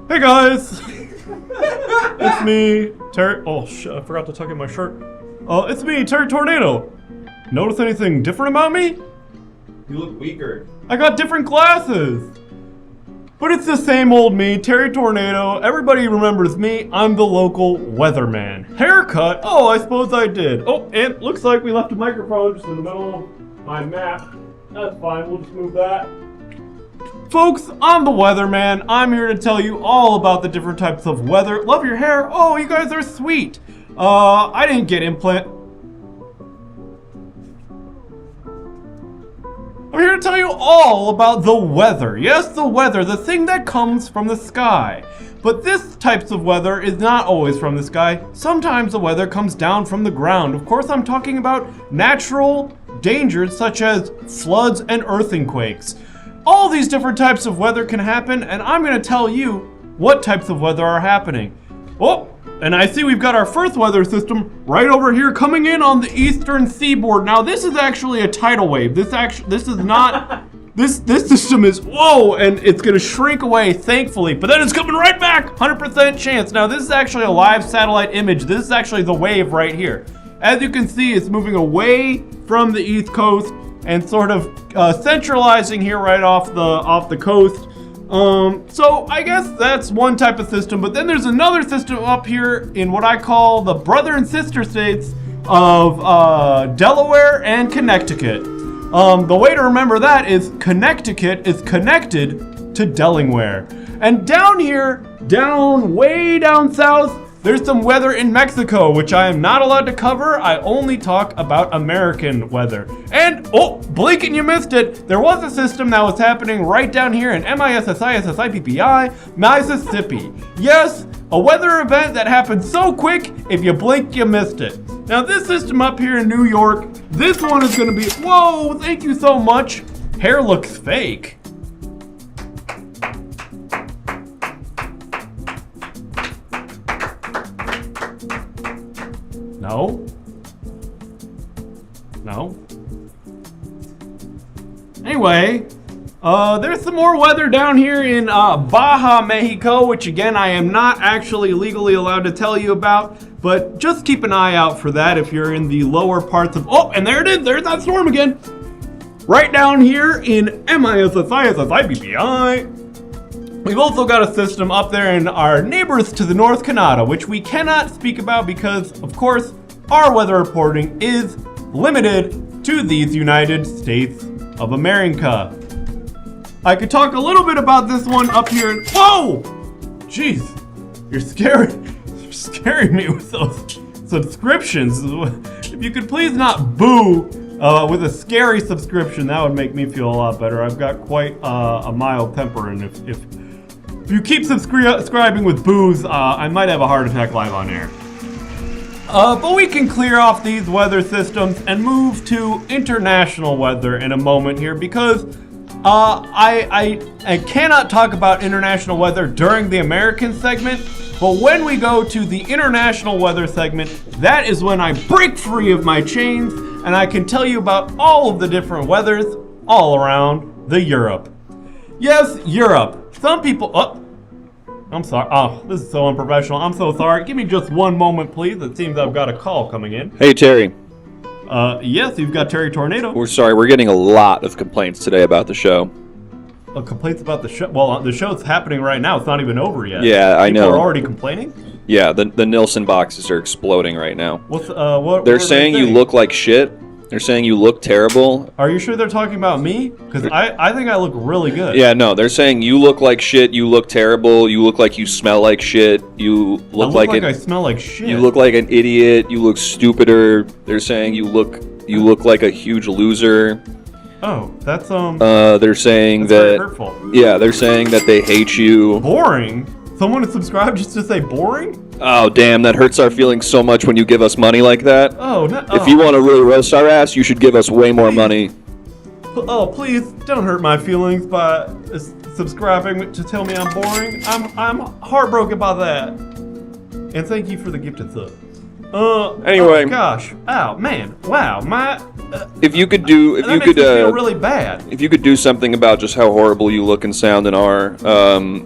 Hey guys! It's me, Terry. Oh shit, I forgot to tuck in my shirt. It's me, Terry Tornado. Notice anything different about me? You look weaker. I got different glasses! But it's the same old me, Terry Tornado. Everybody remembers me. I'm the local weatherman. Haircut? Oh, I suppose I did. Oh, and looks like we left a microphone just in the middle of my map. That's fine, we'll just move that. Folks, I'm the weatherman. I'm here to tell you all about the different types of weather. Love your hair? Oh, you guys are sweet. I didn't get implant. I'm here to tell you all about the weather. Yes, the weather, the thing that comes from the sky. But this types of weather is not always from the sky. Sometimes the weather comes down from the ground. Of course, I'm talking about natural dangers such as floods and earthquakes. All these different types of weather can happen, and I'm going to tell you what types of weather are happening. Oh, and I see we've got our first weather system right over here coming in on the eastern seaboard. Now, this is actually a tidal wave. This is not... This system is, whoa, and it's going to shrink away, thankfully, but then it's coming right back, 100% chance. Now, this is actually a live satellite image. This is actually the wave right here. As you can see, it's moving away from the east coast and sort of centralizing here right off the coast. So I guess that's one type of system, but then there's another system up here in what I call the brother and sister states of Delaware and Connecticut. The way to remember that is Connecticut is connected to Delaware. And down here, way down south, there's some weather in Mexico, which I am not allowed to cover. I only talk about American weather. And, oh, blink and you missed it. There was a system that was happening right down here in Mississippi. Yes, A weather event that happened so quick, if you blink, you missed it. Now this system up here in New York, this one is gonna be, whoa, thank you so much. Hair looks fake. No. No. Anyway, there's some more weather down here in Baja, Mexico, which again, I am not actually legally allowed to tell you about, but just keep an eye out for that if you're in the lower parts of, oh, and there it is, there's that storm again. Right down here in MISSISSIBBI, we've also got a system up there in our neighbors to the north, Canada, which we cannot speak about because, of course, our weather reporting is limited to these United States of America. I could talk a little bit about this one up here. Whoa! Jeez, you're scaring me with those subscriptions. If you could please not boo with a scary subscription, that would make me feel a lot better. I've got quite a mild temper, and if you keep subscribing with boos, I might have a heart attack live on air. But we can clear off these weather systems and move to international weather in a moment here because I cannot talk about international weather during the American segment, but when we go to the international weather segment, that is when I break free of my chains and I can tell you about all of the different weathers all around the Europe. Yes, Europe. Some people, I'm sorry. Oh, this is so unprofessional. I'm so sorry. Give me just one moment, please. It seems I've got a call coming in. Hey, Terry. Yes, you've got Terry Tornado. We're sorry. We're getting a lot of complaints today about the show. Complaints about the show? Well, the show's happening right now. It's not even over yet. Yeah, I know. People are already complaining? Yeah, the Nielsen boxes are exploding right now. What's what? They're saying you look like shit. They're saying you look terrible. Are you sure they're talking about me? Because I think I look really good. Yeah, no, they're saying you look like shit, you look terrible, you look like you smell like shit, you look like I smell like shit. You look like an idiot, you look stupider. They're saying you look like a huge loser. Oh, that's they're saying that's that very hurtful. Yeah, they're saying that they hate you. Boring? Someone to subscribe just to say boring? Oh, damn, that hurts our feelings so much when you give us money like that. Oh, no. If you want to really roast our ass, you should give us way more money. Oh, please don't hurt my feelings by subscribing to tell me I'm boring. I'm heartbroken by that. And thank you for the gifted sub. Anyway. Oh gosh. Ow, man. Wow. If you could do, that makes me feel really bad. If you could do something about just how horrible you look and sound and are,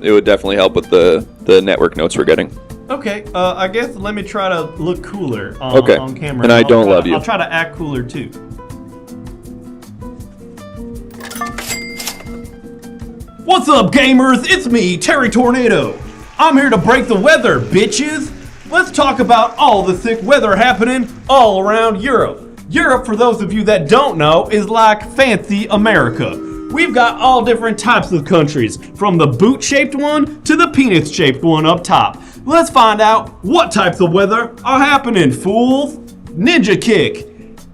it would definitely help with the network notes we're getting. Okay, I guess let me try to look cooler on camera. And I don't love you. I'll try to act cooler too. What's up, gamers? It's me, Terry Tornado. I'm here to break the weather, bitches. Let's talk about all the sick weather happening all around Europe. Europe, for those of you that don't know, is like fancy America. We've got all different types of countries, from the boot-shaped one to the penis-shaped one up top. Let's find out what types of weather are happening, fools. Ninja kick.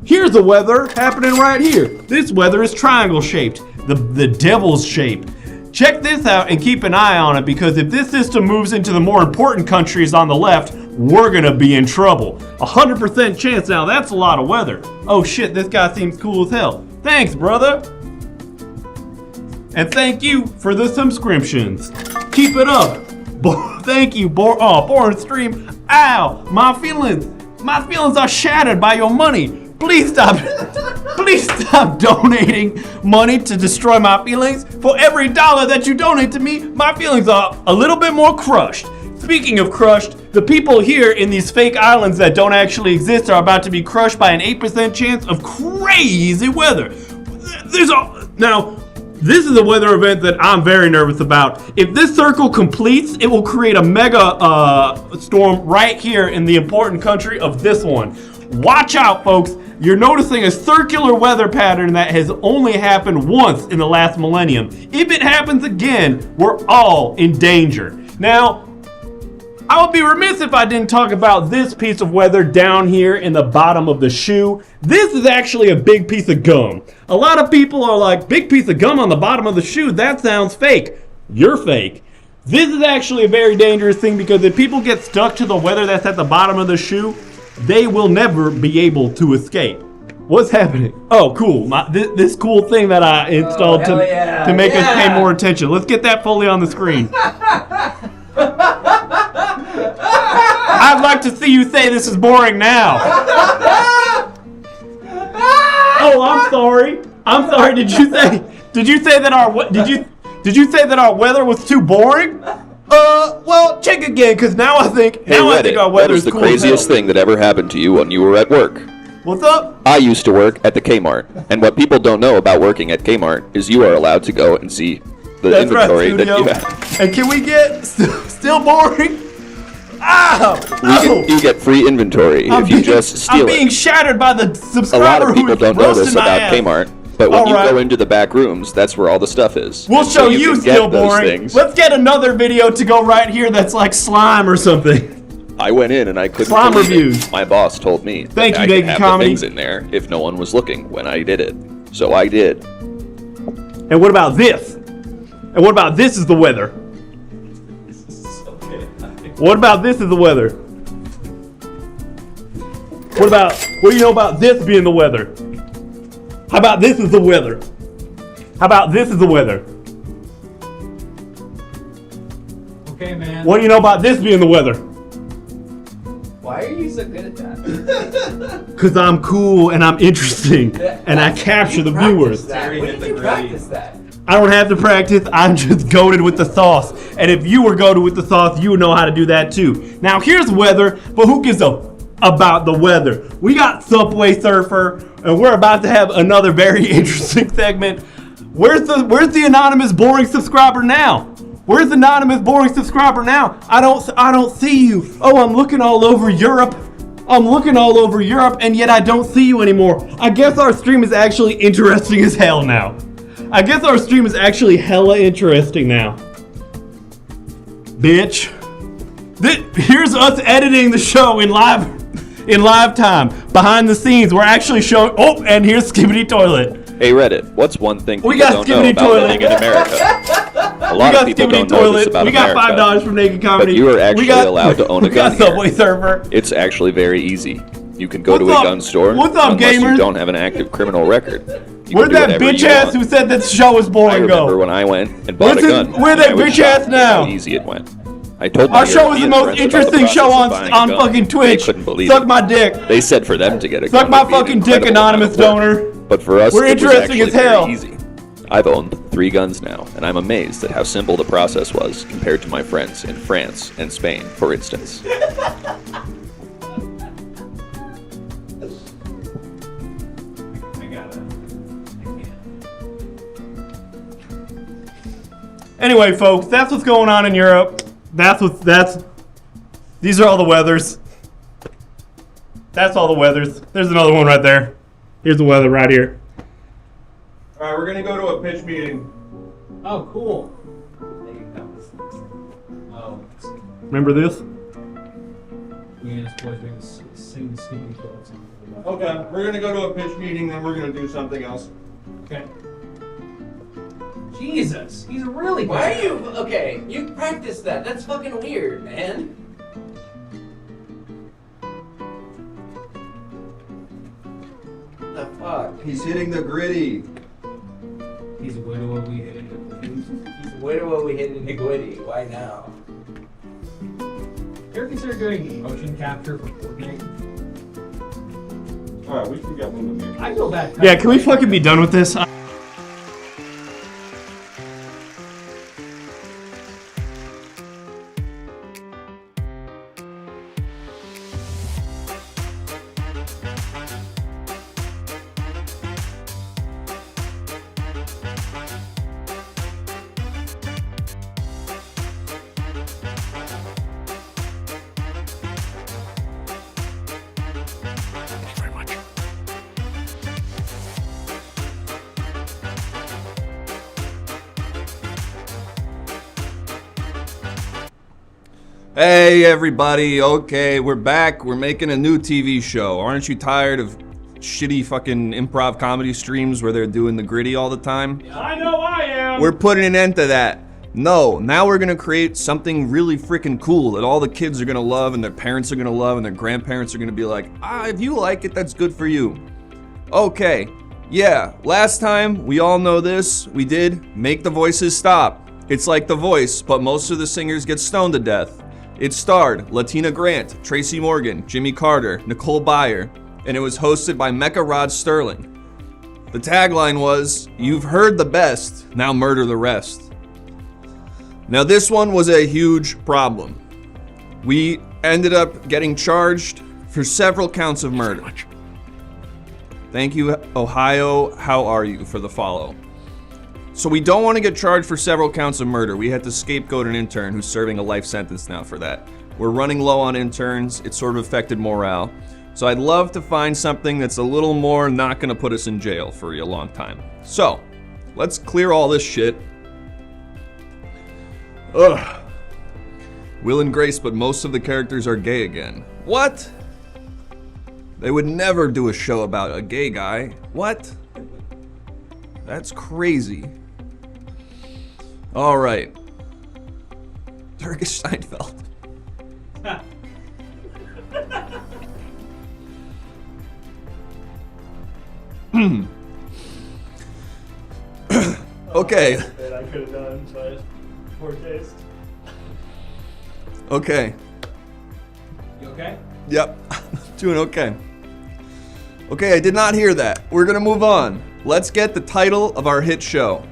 Here's the weather happening right here. This weather is triangle-shaped, the devil's shape. Check this out and keep an eye on it, because if this system moves into the more important countries on the left, we're gonna be in trouble. 100% chance now, that's a lot of weather. Oh shit, this guy seems cool as hell. Thanks, brother. And thank you for the subscriptions. Keep it up. Thank you, boring stream. Ow, my feelings are shattered by your money. Please stop donating money to destroy my feelings. For every dollar that you donate to me, my feelings are a little bit more crushed. Speaking of crushed, the people here in these fake islands that don't actually exist are about to be crushed by an 8% chance of crazy weather. Now, this is a weather event that I'm very nervous about. If this circle completes, it will create a mega storm right here in the important country of this one. Watch out, folks. You're noticing a circular weather pattern that has only happened once in the last millennium. If it happens again, we're all in danger. Now, I would be remiss if I didn't talk about this piece of weather down here in the bottom of the shoe. This is actually a big piece of gum. A lot of people are like, big piece of gum on the bottom of the shoe, that sounds fake. You're fake. This is actually a very dangerous thing because if people get stuck to the weather that's at the bottom of the shoe, they will never be able to escape. What's happening? Oh, cool. This cool thing that I installed to make us pay more attention. Let's get that fully on the screen. I'd like to see you say this is boring now. Oh, I'm sorry. I'm sorry. Did you say that our weather was too boring? Well, check again, because now I think I think our weather is the cool. craziest thing that ever happened to you when you were at work. What's up? I used to work at the Kmart, and what people don't know about working at Kmart is you are allowed to go and see the inventory that you have. And can we get still boring? Ow! You get free inventory if you just steal I'm being it. shattered by the A subscriber lot of people don't know roasting this my about ass. Kmart, but when you Alright. go into the back rooms, that's where all the stuff is. We'll And show so you can still get those boring. things. Let's get another video to go right here that's like slime or something. I went in and I couldn't Slime believe it. reviews. My boss told me Thank that you, I could Naked have Comedy. the things in there if no one was looking when I did it. So I did. And what about this? And what about this is the weather? What about this is the weather? What do you know about this being the weather? How about this is the weather? How about this is the weather? Okay, man. What do you know about this being the weather? Why are you so good at that? Because I'm cool and I'm interesting and I capture the viewers. When did you practice that? I don't have to practice, I'm just goated with the sauce. And if you were goated with the sauce, you would know how to do that too. Now here's weather, but who gives about the weather? We got Subway Surfer, and we're about to have another very interesting segment. Where's the anonymous boring subscriber now? Where's the anonymous boring subscriber now? I don't see you. Oh, I'm looking all over Europe. And yet I don't see you anymore. I guess our stream is actually interesting as hell now. I guess our stream is actually hella interesting now. Bitch. Here's us editing the show in live time. Behind the scenes, we're actually showing. Oh, and here's Skibbity Toilet. Hey Reddit, what's one thing We people got don't know Skibbity about Toilet. living in America? A lot of people don't know this about We got America. $5 from Naked Comedy. But you are actually allowed to own a We got gun here. Subway Surfer. It's actually very easy. You can go What's to a up? gun store What's up, unless gamers? you don't have an active criminal record. You Where'd can do that whatever bitch you ass want. who said that the show was I boring remember go? when I went and bought a gun. Where's that and I was bitch ass shocked now? How easy it went. I told my Our show is the European most friends about interesting the show process of buying a on gun. fucking Twitch. They couldn't believe Suck it. my dick. They said for them to get a Suck gun my would be an fucking dick, incredible amount anonymous of work. donor. But for us, We're it was interesting actually as hell. very easy. I've owned 3 guns now, and I'm amazed at how simple the process was compared to my friends in France and Spain, for instance. Anyway, folks, that's what's going on in Europe. These are all the weathers. That's all the weathers. There's another one right there. Here's the weather right here. All right, we're gonna go to a pitch meeting. Oh, cool. Oh, Remember this? ENS boys going to sing the Skibbity Toilet song. Okay, we're gonna go to a pitch meeting, then we're gonna do something else. Okay. Jesus, he's really Why are bad. you okay? You practiced that. That's fucking weird, man. The fuck? He's hitting the gritty. He's a widow we hit it. Where do we hit in the Gwitty? Why now? You ever consider doing motion capture for Fortnite? Alright, we can get one of them. I feel bad. Yeah, can we fucking be done with this? Hey everybody, okay, we're back. We're making a new TV show. Aren't you tired of shitty fucking improv comedy streams where they're doing the gritty all the time? I know I am. We're putting an end to that. No, now we're gonna create something really freaking cool that all the kids are gonna love and their parents are gonna love and their grandparents are gonna be like, if you like it, that's good for you. Okay, yeah, last time, we all know this, we did make the voices stop. It's like The Voice, but most of the singers get stoned to death. It starred Latina Grant, Tracy Morgan, Jimmy Carter, Nicole Byer, and it was hosted by Mecca Rod Sterling. The tagline was, "You've heard the best, now murder the rest." Now this one was a huge problem. We ended up getting charged for several counts of murder. Thank you, Ohio, how are you, for the follow. So we don't want to get charged for several counts of murder. We had to scapegoat an intern who's serving a life sentence now for that. We're running low on interns. It sort of affected morale. So I'd love to find something that's a little more not going to put us in jail for a long time. So let's clear all this shit. Ugh. Will and Grace, but most of the characters are gay again. What? They would never do a show about a gay guy. What? That's crazy. All right. Turkish Seinfeld. Okay. That I could have done, but poor taste. Okay. You okay? Yep. Doing okay. Okay, I did not hear that. We're gonna move on. Let's get the title of our hit show.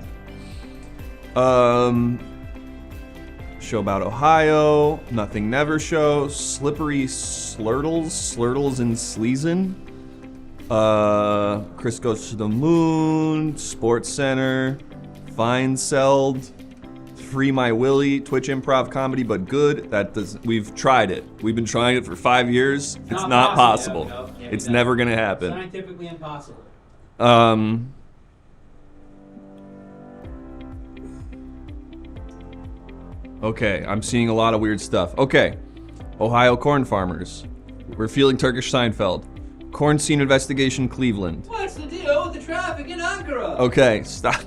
Show about Ohio, Nothing Never Show, Slippery Slurtles and Sleazen. Chris Goes to the Moon, Sports Center, Feinseld, Free My Willy, Twitch improv comedy, but good. We've tried it. We've been trying it for 5 years. It's not possible. No, it's never gonna happen. Scientifically impossible. Okay, I'm seeing a lot of weird stuff. Okay, Ohio corn farmers. We're feeling Turkish Seinfeld. Corn scene investigation, Cleveland. What's the deal with the traffic in Ankara? Okay, stop.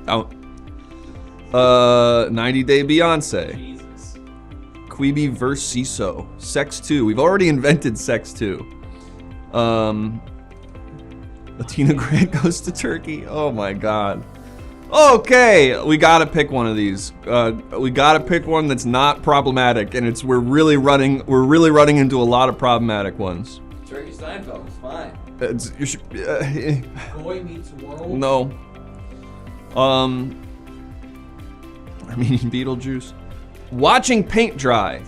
90 Day Beyonce. Jesus. Queeby vs. CISO. Sex 2. We've already invented Sex 2. Latina Grant Goes to Turkey. Oh my god. Okay, we gotta pick one of these. We gotta pick one that's not problematic, and we're really running into a lot of problematic ones. Turkish Seinfeld is fine. Boy Meets World. No. I mean Beetlejuice. Watching paint dry.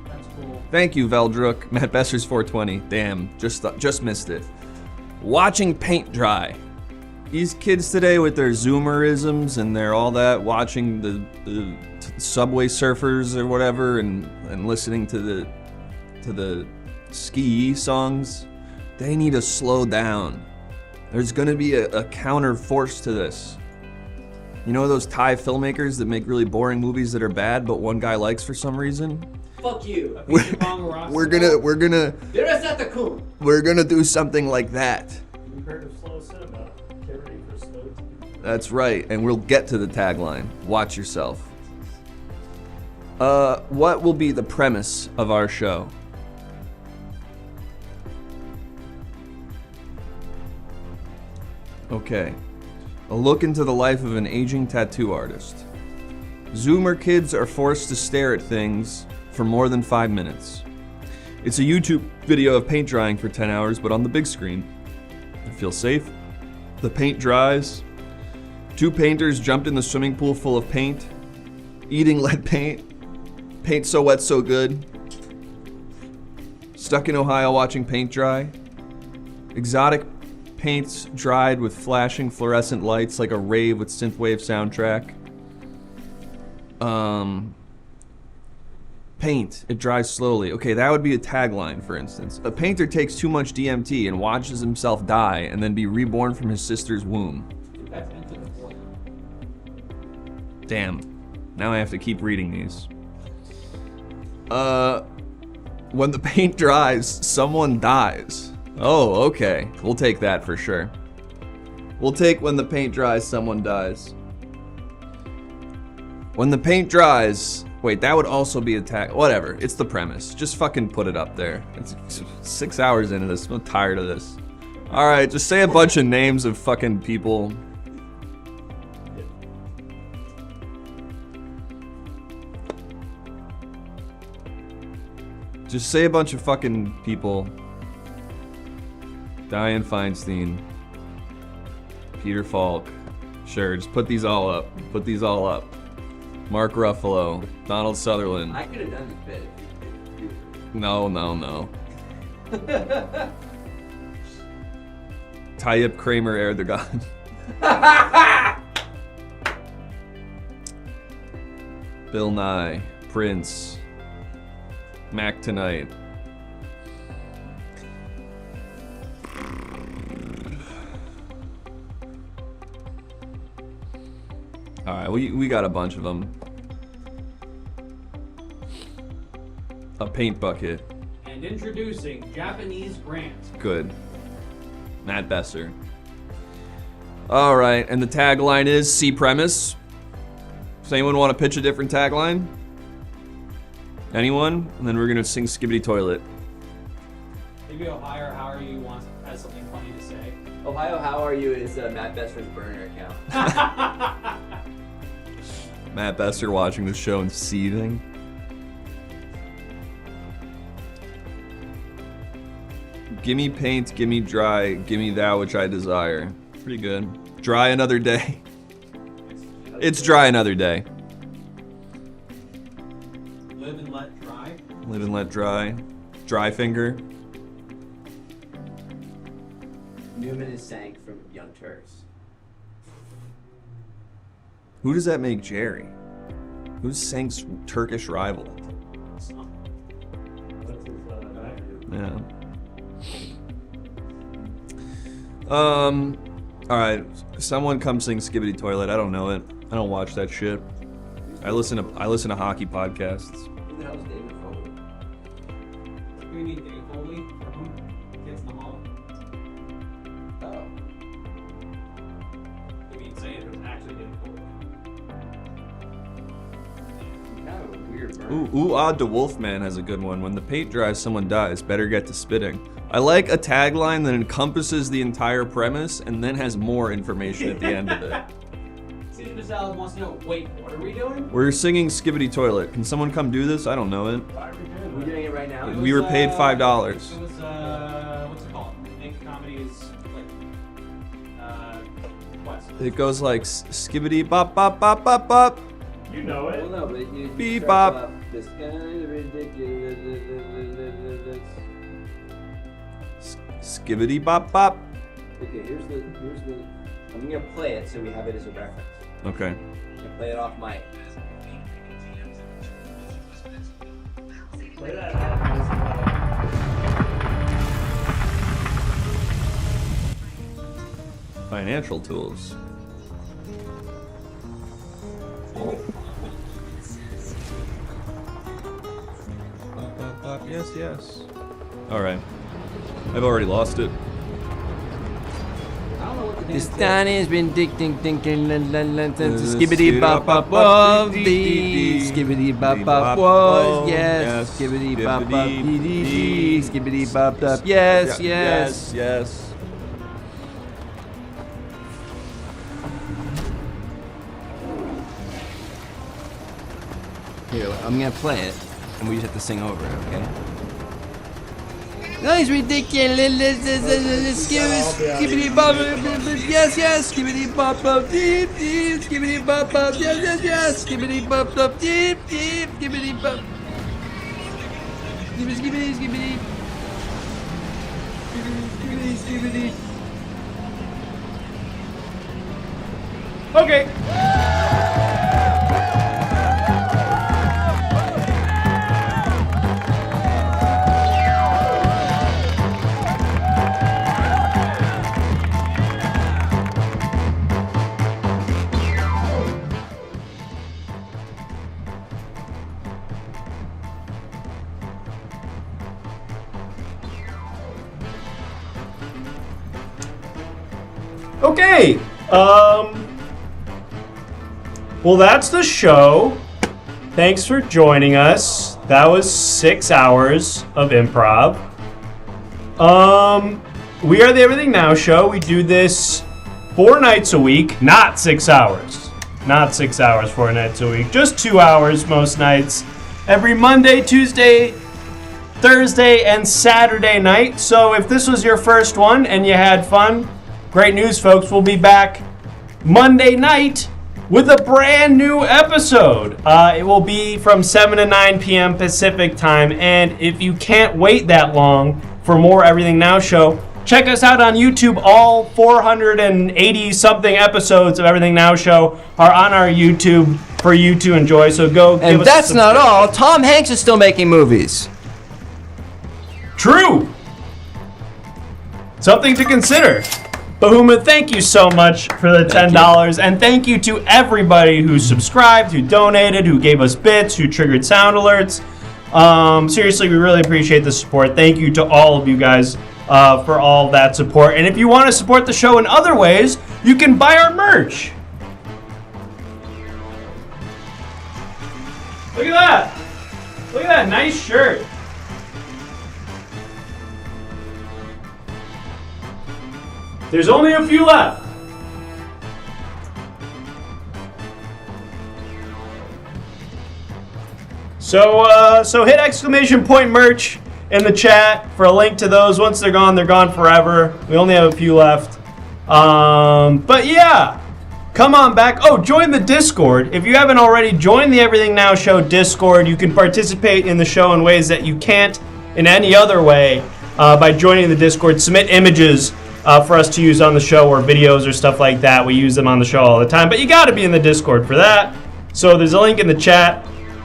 That's cool. Thank you, Veldruk. Matt Besser's 420. Damn, just missed it. Watching paint dry. These kids today with their Zoomerisms and their all that, watching the Subway Surfers or whatever, and listening to the ski songs, they need to slow down. There's gonna be a counter force to this. You know those Thai filmmakers that make really boring movies that are bad, but one guy likes for some reason? Fuck you. We're gonna do something like that. You've heard of slow cinema. Get ready for slow TV. That's right, and we'll get to the tagline. Watch yourself. What will be the premise of our show? Okay. A look into the life of an aging tattoo artist. Zoomer kids are forced to stare at things for more than 5 minutes. It's a YouTube video of paint drying for 10 hours, but on the big screen. I feel safe. The paint dries. 2 painters jumped in the swimming pool full of paint. Eating lead paint. Paint so wet, so good. Stuck in Ohio watching paint dry. Exotic paints dried with flashing fluorescent lights like a rave with synthwave soundtrack. Paint, it dries slowly. Okay, that would be a tagline, for instance. A painter takes too much DMT and watches himself die and then be reborn from his sister's womb. Damn. Now I have to keep reading these. When the paint dries, someone dies. Oh, okay. We'll take that for sure. We'll take when the paint dries, someone dies. When the paint dries. Wait, that would also be a tag. Whatever. It's the premise. Just fucking put it up there. It's 6 hours into this. I'm tired of this. All right, just say a bunch of names of fucking people. Just say a bunch of fucking people. Dianne Feinstein. Peter Falk. Sure, just put these all up. Put these all up. Mark Ruffalo. Donald Sutherland. I could have done this bit. No. Tayyip Kramer Erdogan. Bill Nye. Prince. Mac Tonight. Alright, we got a bunch of them. A paint bucket. And introducing Japanese Grant. Good. Matt Besser. Alright, and the tagline is See Premise. Does anyone want to pitch a different tagline? Anyone? And then we're gonna sing Skibbity Toilet. Maybe Ohio, how are you has something funny to say. Ohio, how are you is Matt Besser's burner account. Matt Besser watching the show and seething. Gimme paint, gimme dry, gimme that which I desire. Pretty good. Dry another day. It's dry another day. Live and let dry. Live and let dry. Dry finger. Newman is sank from Young Turks. Who does that make Jerry? Who's Sank's Turkish rival? Yeah. Alright. Someone come sing Skibbity Toilet. I don't know it. I don't watch that shit. I listen to hockey podcasts. Who the hell is David Foley? We need Dave Foley from Kids in the Hall. Oh. I mean, say it was actually Dave Foley. Kind of a weird burn. Ooh, the Wolfman has a good one. When the paint dries, someone dies. Better get to spitting. I like a tagline that encompasses the entire premise and then has more information at the end of it. Caesar Salad wants to know, wait, what are we doing? We're singing Skibbity Toilet. Can someone come do this? I don't know it. Are we doing it right now? We were paid $5. It was, what's it called? Make comedies, what? It goes like Skibbity bop bop bop bop bop. You know it. Well, no, but you Beep start bop. off this kind of ridiculous. Skibbity bop bop. Okay, here's the. I'm gonna play it so we have it as a reference. Okay. I'm gonna play it off mic. Play that. Financial tools. Yes, yes. All right. I've already lost it. This town has been thinking, skibbity bop bop bop dee, skibbity bop bop was yes, skibbity bop bop dee dee dee, skibbity bop bop yes, yes, yes. Here, I'm gonna play it, and we just have to sing over it, okay? No, it's ridiculous. Skibbity bop, yes, yes. Skibbity bop bop, deep, deep. Skibbity bop bop, yes, yes, yes. Skibbity bop bop, deep, deep. Skibbity bop. Skibbity, skibbity, skibbity. Skibbity, skibbity, skibbity. Okay. Okay. Well, that's the show. Thanks for joining us. That was 6 hours of improv. We are the Everything Now Show. We do this 4 nights a week, not 6 hours. Not 6 hours, 4 nights a week. Just 2 hours most nights. Every Monday, Tuesday, Thursday, and Saturday night. So if this was your first one and you had fun, great news, folks. We'll be back Monday night with a brand new episode. It will be from 7 to 9 p.m. Pacific time. And if you can't wait that long for more Everything Now Show, check us out on YouTube. All 480-something episodes of Everything Now Show are on our YouTube for you to enjoy. So go give us a And that's not subscription. all. Tom Hanks is still making movies. True. Something to consider. Bahuma, thank you so much for the $10. And thank you to everybody who subscribed, who donated, who gave us bits, who triggered sound alerts. Seriously, we really appreciate the support. Thank you to all of you guys for all that support. And if you want to support the show in other ways, you can buy our merch. Look at that. Look at that nice shirt. There's only a few left. So hit exclamation point merch in the chat for a link to those. Once they're gone forever. We only have a few left. But yeah, come on back. Oh, join the Discord. If you haven't already, join the Everything Now Show Discord. You can participate in the show in ways that you can't in any other way by joining the Discord. Submit images for us to use on the show, or videos or stuff like that. We use them on the show all the time, but you got to be in the Discord for that. So there's a link in the chat.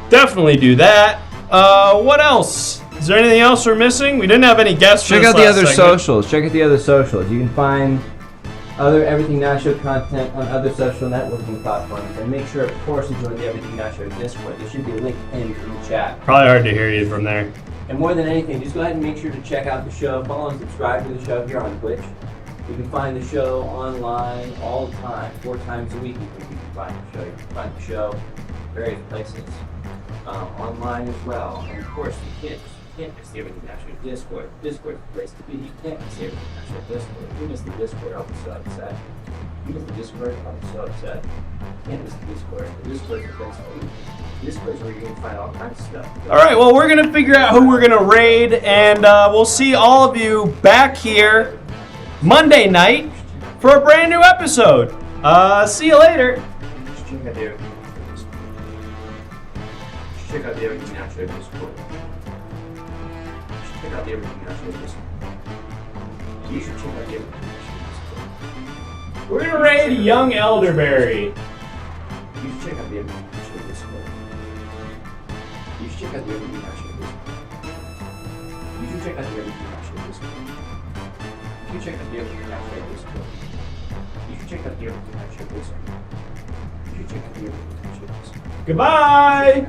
Definitely do that. What else? Is there anything else we're missing? We didn't have any guests. Check out the other socials. Check out the other socials. You can find other Everything Now Show content on other social networking platforms. And make sure, of course, to join the Everything Now Show Discord. There should be a link pinned in the chat. Probably hard to hear you from there. And more than anything, just go ahead and make sure to check out the show. Follow and subscribe to the show here on Twitch. You can find the show online all the time, 4 times a week. You can find the show. You can find the show various places online as well. And of course, you can't miss the Everything Now Show Discord. Discord's the place to be. You can't miss the Everything Now Show Discord. If you miss the Discord, I'll be so upset. If you miss the Discord, I'll be so upset. You can't miss the Discord. The Discord's the place to be. Discord's where you're going to find all kinds of stuff. All right, well, we're going to figure out who we're going to raid, and we'll see all of you back here Monday night for a brand new episode. See you later. Check out the Everything Now Show Discord. Check out the Everything Now Show Discord. You should check out the Everything Now Show Discord. We're going to raid Young Elderberry. You should check out the Everything Now Show Discord. You should check out the Everything Now Show Discord. You should check out the Everything Now Show Discord. You should check out the Everything Now Show Discord. You should check out the Everything Now Show Discord. You should check out the Everything Now Show Discord. Goodbye.